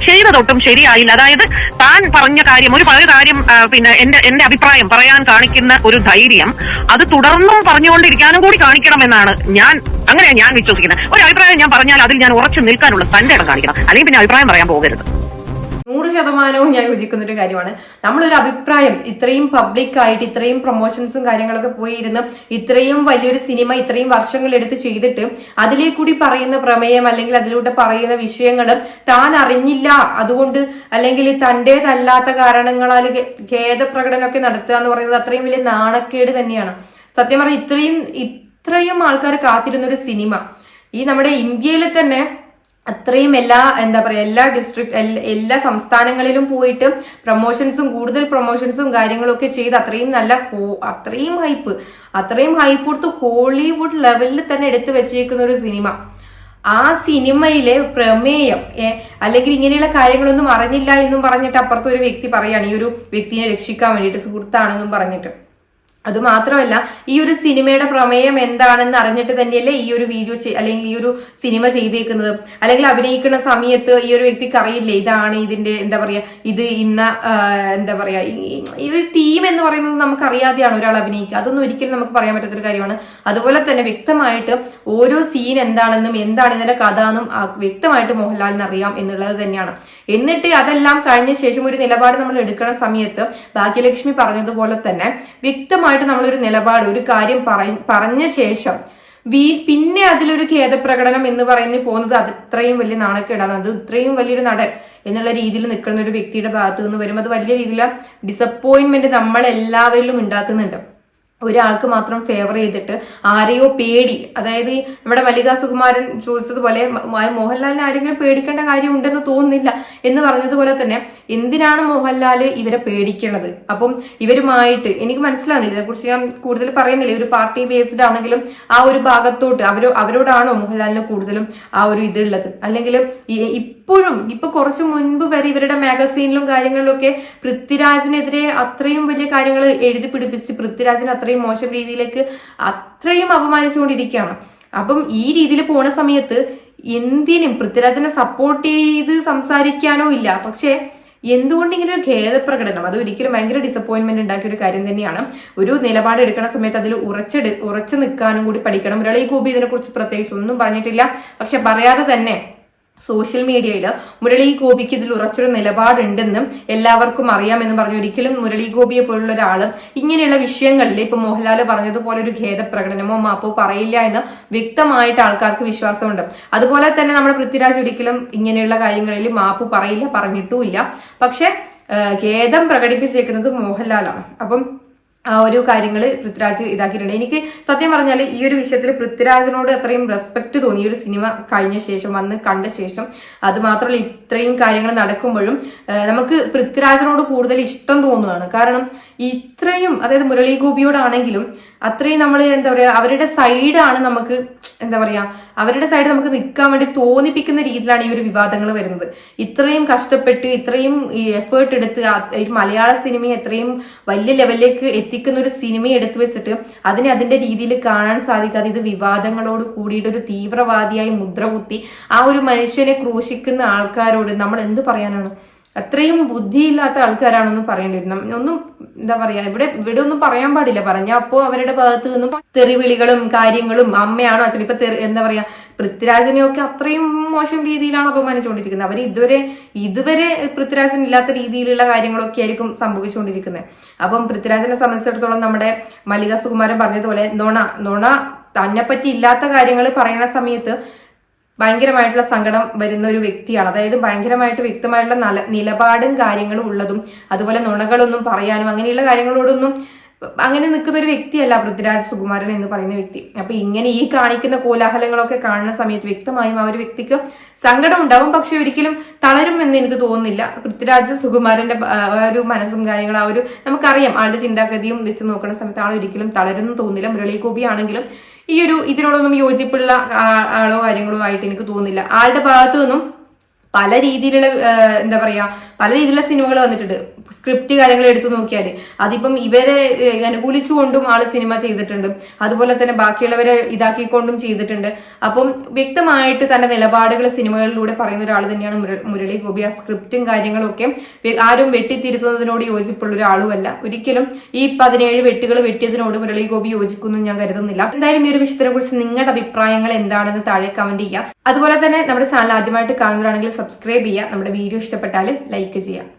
ചെയ്തതൊട്ടും ശരിയായില്ല. അതായത് താൻ പറഞ്ഞ കാര്യം, ഒരു പഴയ കാര്യം, എന്റെ അഭിപ്രായം പറയാൻ കാണിക്കുന്ന ഒരു ധൈര്യം അത് തുടർന്നും പറഞ്ഞുകൊണ്ടിരിക്കാനും കൂടി കാണിക്കണമെന്നാണ് അങ്ങനെയാണ് ഞാൻ വിശ്വസിക്കുന്നത്. ഒരു അഭിപ്രായം ഞാൻ പറഞ്ഞാൽ അതിൽ ഞാൻ ഉറച്ചു നിൽക്കാനുള്ള തന്റെ ഇടം കാണിക്കണം, അല്ലെങ്കിൽ പിന്നെ അഭിപ്രായം പറയാൻ പോകരുത്. 100% ഞാൻ യോജിക്കുന്ന ഒരു കാര്യമാണ്. നമ്മളൊരു അഭിപ്രായം ഇത്രയും പബ്ലിക്കായിട്ട് ഇത്രയും പ്രൊമോഷൻസും കാര്യങ്ങളൊക്കെ പോയിരുന്ന് ഇത്രയും വലിയൊരു സിനിമ ഇത്രയും വർഷങ്ങൾ എടുത്ത് ചെയ്തിട്ട് അതിലേക്കൂടി പറയുന്ന പ്രമേയം അല്ലെങ്കിൽ അതിലൂടെ പറയുന്ന വിഷയങ്ങൾ താൻ അറിഞ്ഞില്ല, അതുകൊണ്ട് അല്ലെങ്കിൽ തന്റേതല്ലാത്ത കാരണങ്ങളാൽ ഖേദപ്രകടനമൊക്കെ നടത്തുക എന്ന് പറയുന്നത് അത്രയും വലിയ നാണക്കേട് തന്നെയാണ്. സത്യം പറഞ്ഞാൽ ഇത്രയും ആൾക്കാർ കാത്തിരുന്ന ഒരു സിനിമ ഈ നമ്മുടെ ഇന്ത്യയിൽ തന്നെ അത്രയും എല്ലാ എല്ലാ സംസ്ഥാനങ്ങളിലും പോയിട്ട് കൂടുതൽ പ്രൊമോഷൻസും കാര്യങ്ങളൊക്കെ ചെയ്ത് അത്രയും ഹൈപ്പ് കൊടുത്ത് ഹോളിവുഡ് ലെവലിൽ തന്നെ എടുത്തു വെച്ചേക്കുന്ന ഒരു സിനിമ. ആ സിനിമയിലെ പ്രമേയം അല്ലെങ്കിൽ ഇങ്ങനെയുള്ള കാര്യങ്ങളൊന്നും അറിഞ്ഞില്ല എന്നും പറഞ്ഞിട്ട് അപ്പുറത്ത് ഒരു വ്യക്തി പറയാണ് ഈ ഒരു വ്യക്തിയെ രക്ഷിക്കാൻ വേണ്ടിയിട്ട്, സുഹൃത്താണെന്നും പറഞ്ഞിട്ട്. അത് മാത്രമല്ല, ഈ ഒരു സിനിമയുടെ പ്രമേയം എന്താണെന്ന് അറിഞ്ഞിട്ട് തന്നെയല്ലേ ഈ ഒരു വീഡിയോ അല്ലെങ്കിൽ ഈ ഒരു സിനിമ ചെയ്തേക്കുന്നത്. അല്ലെങ്കിൽ അഭിനയിക്കുന്ന സമയത്ത് ഈ ഒരു വ്യക്തിക്ക് അറിയില്ലേ ഇതാണ് ഇതിന്റെ ഇത് ഇത് തീം എന്ന് പറയുന്നത് നമുക്ക് അറിയാതെയാണ് ഒരാൾ അഭിനയിക്കുക. അതൊന്നും ഒരിക്കലും നമുക്ക് പറയാൻ പറ്റാത്തൊരു കാര്യമാണ്. അതുപോലെ തന്നെ വ്യക്തമായിട്ട് ഓരോ സീൻ എന്താണെന്നും എന്താണ് ഇതിന്റെ കഥ എന്നും വ്യക്തമായിട്ട് മോഹൻലാലിന് അറിയാം എന്നുള്ളത് തന്നെയാണ്. എന്നിട്ട് അതെല്ലാം കഴിഞ്ഞ ശേഷം ഒരു നിലപാട് നമ്മൾ എടുക്കുന്ന സമയത്ത് ഭാഗ്യലക്ഷ്മി പറഞ്ഞതുപോലെ തന്നെ വ്യക്തമായിട്ട് നമ്മളൊരു നിലപാട്, ഒരു കാര്യം പറഞ്ഞ ശേഷം പിന്നെ അതിലൊരു ഖേദപ്രകടനം എന്ന് പോകുന്നത് അത് ഇത്രയും വലിയ നാണക്കേടാണ്. അത് ഇത്രയും വലിയൊരു നടൻ എന്നുള്ള രീതിയിൽ നിൽക്കുന്ന ഒരു വ്യക്തിയുടെ ഭാഗത്ത് നിന്ന് വരുമ്പോൾ അത് വലിയ രീതിയിലുള്ള ഡിസപ്പോയിന്റ്മെന്റ് നമ്മളെല്ലാവരിലും ഉണ്ടാക്കുന്നുണ്ട്. ഒരാൾക്ക് മാത്രം ഫേവർ ചെയ്തിട്ട് ആരെയോ പേടി, അതായത് നമ്മുടെ മല്ലിക സുകുമാരൻ ചോദിച്ചതുപോലെ മോഹൻലാലിനെ ആരെങ്കിലും പേടിക്കേണ്ട കാര്യം ഉണ്ടെന്ന് തോന്നുന്നില്ല എന്ന് പറഞ്ഞതുപോലെ തന്നെ എന്തിനാണ് മോഹൻലാൽ ഇവരെ പേടിക്കണത്? അപ്പം ഇവരുമായിട്ട് എനിക്ക് മനസ്സിലാകുന്നില്ല, ഇതിനെക്കുറിച്ച് ഞാൻ കൂടുതൽ പറയുന്നില്ല. ഒരു പാർട്ടി ബേസ്ഡ് ആണെങ്കിലും ആ ഒരു ഭാഗത്തോട്ട് അവരോടാണോ മോഹൻലാലിന് കൂടുതലും ആ ഒരു ഇതുള്ളത്? അല്ലെങ്കിൽ ഇപ്പൊ കുറച്ചു മുൻപ് വരെ ഇവരുടെ മാഗസീനിലും കാര്യങ്ങളിലും ഒക്കെ പൃഥ്വിരാജിനെതിരെ അത്രയും വലിയ കാര്യങ്ങൾ എഴുതി പിടിപ്പിച്ച് പൃഥ്വിരാജിനെ അത്രയും മോശം രീതിയിലേക്ക് അത്രയും അപമാനിച്ചുകൊണ്ടിരിക്കുകയാണ്. അപ്പം ഈ രീതിയിൽ പോണ സമയത്ത് എന്തിനും പൃഥ്വിരാജിനെ സപ്പോർട്ട് ചെയ്ത് സംസാരിക്കാനോ ഇല്ല. പക്ഷെ എന്തുകൊണ്ട് ഇങ്ങനെ ഒരു ഖേദപ്രകടനം? അത് ഒരിക്കലും ഭയങ്കര ഡിസപ്പോയിന്റ്മെന്റ് ഉണ്ടാക്കിയ ഒരു കാര്യം തന്നെയാണ്. ഒരു നിലപാട് എടുക്കുന്ന സമയത്ത് അതിൽ ഉറച്ചു നിൽക്കാനും കൂടി പഠിക്കണം. മുരളി ഗോപി ഇതിനെ കുറിച്ച് പ്രത്യേകിച്ച് ഒന്നും പറഞ്ഞിട്ടില്ല. പക്ഷെ പറയാതെ തന്നെ സോഷ്യൽ മീഡിയയിൽ മുരളി ഗോപിക്ക് ഇതിൽ ഉറച്ചൊരു നിലപാടുണ്ടെന്നും എല്ലാവർക്കും അറിയാമെന്ന് പറഞ്ഞു. ഒരിക്കലും മുരളി ഗോപിയെ പോലുള്ള ഒരാൾ ഇങ്ങനെയുള്ള വിഷയങ്ങളിൽ ഇപ്പൊ മോഹൻലാൽ പറഞ്ഞതുപോലെ ഒരു ഖേദപ്രകടനമോ മാപ്പോ പറയില്ല എന്ന് വ്യക്തമായിട്ട് ആൾക്കാർക്ക് വിശ്വാസമുണ്ട്. അതുപോലെ തന്നെ നമ്മുടെ പൃഥ്വിരാജ് ഒരിക്കലും ഇങ്ങനെയുള്ള കാര്യങ്ങളിൽ മാപ്പ് പറയില്ല, പറഞ്ഞിട്ടുമില്ല. പക്ഷെ ഖേദം പ്രകടിപ്പിച്ചേക്കുന്നത് മോഹൻലാലാണ്. അപ്പം ആ ഒരു കാര്യങ്ങൾ പൃഥ്വിരാജ് ഇതാക്കിയിട്ടുണ്ട്. എനിക്ക് സത്യം പറഞ്ഞാൽ ഈ ഒരു വിഷയത്തിൽ പൃഥ്വിരാജിനോട് അത്രയും റെസ്പെക്ട് തോന്നി ഈ ഒരു സിനിമ കഴിഞ്ഞ ശേഷം, വന്ന് കണ്ട ശേഷം. അത് മാത്രമല്ല, ഇത്രയും കാര്യങ്ങൾ നടക്കുമ്പോഴും നമുക്ക് പൃഥ്വിരാജിനോട് കൂടുതൽ ഇഷ്ടം തോന്നുകയാണ്. കാരണം ഇത്രയും, അതായത് മുരളി ഗോപിയോടാണെങ്കിലും അത്രയും നമ്മൾ എന്താ പറയാ, അവരുടെ സൈഡാണ് നമുക്ക് എന്താ പറയാ, അവരുടെ സൈഡ് നമുക്ക് നിൽക്കാൻ വേണ്ടി തോന്നിപ്പിക്കുന്ന രീതിയിലാണ് ഈ ഒരു വിവാദങ്ങൾ വരുന്നത്. ഇത്രയും കഷ്ടപ്പെട്ട് ഇത്രയും എഫേർട്ട് എടുത്ത് ഒരു മലയാള സിനിമയെ എത്രയും വലിയ ലെവലിലേക്ക് എത്തിക്കുന്ന ഒരു സിനിമയെ എടുത്തു വെച്ചിട്ട് അതിനെ അതിന്റെ രീതിയിൽ കാണാൻ സാധിക്കാതെ ഇത് വിവാദങ്ങളോട് കൂടിയിട്ട് ഒരു തീവ്രവാദിയായി മുദ്രകുത്തി ആ ഒരു മനുഷ്യനെ ക്രൂശിക്കുന്ന ആൾക്കാരോട് നമ്മൾ എന്ത് പറയാനാണ്? അത്രയും ബുദ്ധിയില്ലാത്ത ആൾക്കാരാണെന്നും പറയേണ്ടി വരും. ഒന്നും എന്താ പറയാ, ഇവിടെ ഒന്നും പറയാൻ പാടില്ല. പറഞ്ഞ അപ്പോ അവരുടെ ഭാഗത്ത് നിന്നും തെറിവിളികളും കാര്യങ്ങളും, അമ്മയാണോ അച്ഛൻ, ഇപ്പൊ എന്താ പറയാ, പൃഥ്വിരാജിനെയൊക്കെ അത്രയും മോശം രീതിയിലാണ് അപമാനിച്ചുകൊണ്ടിരിക്കുന്നത്. അവർ ഇതുവരെ പൃഥ്വിരാജന് ഇല്ലാത്ത രീതിയിലുള്ള കാര്യങ്ങളൊക്കെ ആയിരിക്കും സംഭവിച്ചുകൊണ്ടിരിക്കുന്നത്. അപ്പം പൃഥ്വിരാജിനെ സംബന്ധിച്ചിടത്തോളം നമ്മുടെ മല്ലിക സുകുമാരൻ പറഞ്ഞതുപോലെ നുണ തന്നെ പറ്റി ഇല്ലാത്ത കാര്യങ്ങൾ പറയുന്ന സമയത്ത് ഭയങ്കരമായിട്ടുള്ള സങ്കടം വരുന്ന ഒരു വ്യക്തിയാണ്. അതായത് ഭയങ്കരമായിട്ട് വ്യക്തമായിട്ടുള്ള നിലപാടും കാര്യങ്ങളും ഉള്ളതും, അതുപോലെ നുണകളൊന്നും പറയാനും അങ്ങനെയുള്ള കാര്യങ്ങളോടൊന്നും അങ്ങനെ നിൽക്കുന്ന ഒരു വ്യക്തിയല്ല പൃഥ്വിരാജ് സുകുമാരൻ എന്ന് പറയുന്ന വ്യക്തി. അപ്പൊ ഇങ്ങനെ ഈ കാണിക്കുന്ന കോലാഹലങ്ങളൊക്കെ കാണുന്ന സമയത്ത് വ്യക്തമായും ആ ഒരു വ്യക്തിക്ക് സങ്കടം ഉണ്ടാവും. പക്ഷെ ഒരിക്കലും തളരും എന്ന് എനിക്ക് തോന്നുന്നില്ല. പൃഥ്വിരാജ് സുകുമാരന്റെ ഒരു മനസ്സും കാര്യങ്ങളും, ആ ഒരു നമുക്കറിയാം ആളുടെ ചിന്താഗതിയും വെച്ച് നോക്കുന്ന സമയത്ത് ആൾ ഒരിക്കലും തളരുന്നു തോന്നുന്നില്ല. മുരളി ഗോപി ആണെങ്കിലും ഇതിനോടൊന്നും യോജിപ്പുള്ള ആളോ കാര്യങ്ങളോ ആയിട്ട് എനിക്ക് തോന്നുന്നില്ല. ആളുടെ ഭാഗത്തു നിന്നും പല രീതിയിലുള്ള എന്താ പറയാ, പല രീതിയിലുള്ള സിനിമകൾ വന്നിട്ടുണ്ട്. സ്ക്രിപ്റ്റ് കാര്യങ്ങൾ എടുത്തു നോക്കിയാൽ അതിപ്പം ഇവരെ അനുകൂലിച്ചുകൊണ്ടും ആള് സിനിമ ചെയ്തിട്ടുണ്ട്, അതുപോലെ തന്നെ ബാക്കിയുള്ളവരെ ഇതാക്കിക്കൊണ്ടും ചെയ്തിട്ടുണ്ട്. അപ്പം വ്യക്തമായിട്ട് തന്റെ നിലപാടുകൾ സിനിമകളിലൂടെ പറയുന്ന ഒരാൾ തന്നെയാണ് മുരളി ഗോപി. ആ സ്ക്രിപ്റ്റും കാര്യങ്ങളും ഒക്കെ ആരും വെട്ടിത്തിരുത്തുന്നതിനോട് യോജിപ്പുള്ള ഒരാളുമല്ല. ഒരിക്കലും ഈ 17 വെട്ടുകൾ വെട്ടിയതിനോട് മുരളി ഗോപി യോജിക്കുന്നു ഞാൻ കരുതുന്നില്ല. എന്തായാലും ഈ ഒരു വിഷയത്തിനെ കുറിച്ച് നിങ്ങളുടെ അഭിപ്രായങ്ങൾ എന്താണെന്ന് താഴെ കമന്റ് ചെയ്യുക. അതുപോലെ തന്നെ നമ്മുടെ ചാനൽ ആദ്യമായിട്ട് കാണുന്നവരാണെങ്കിൽ സബ്സ്ക്രൈബ് ചെയ്യുക. നമ്മുടെ വീഡിയോ ഇഷ്ടപ്പെട്ടാൽ ലൈക്ക് ചെയ്യുക.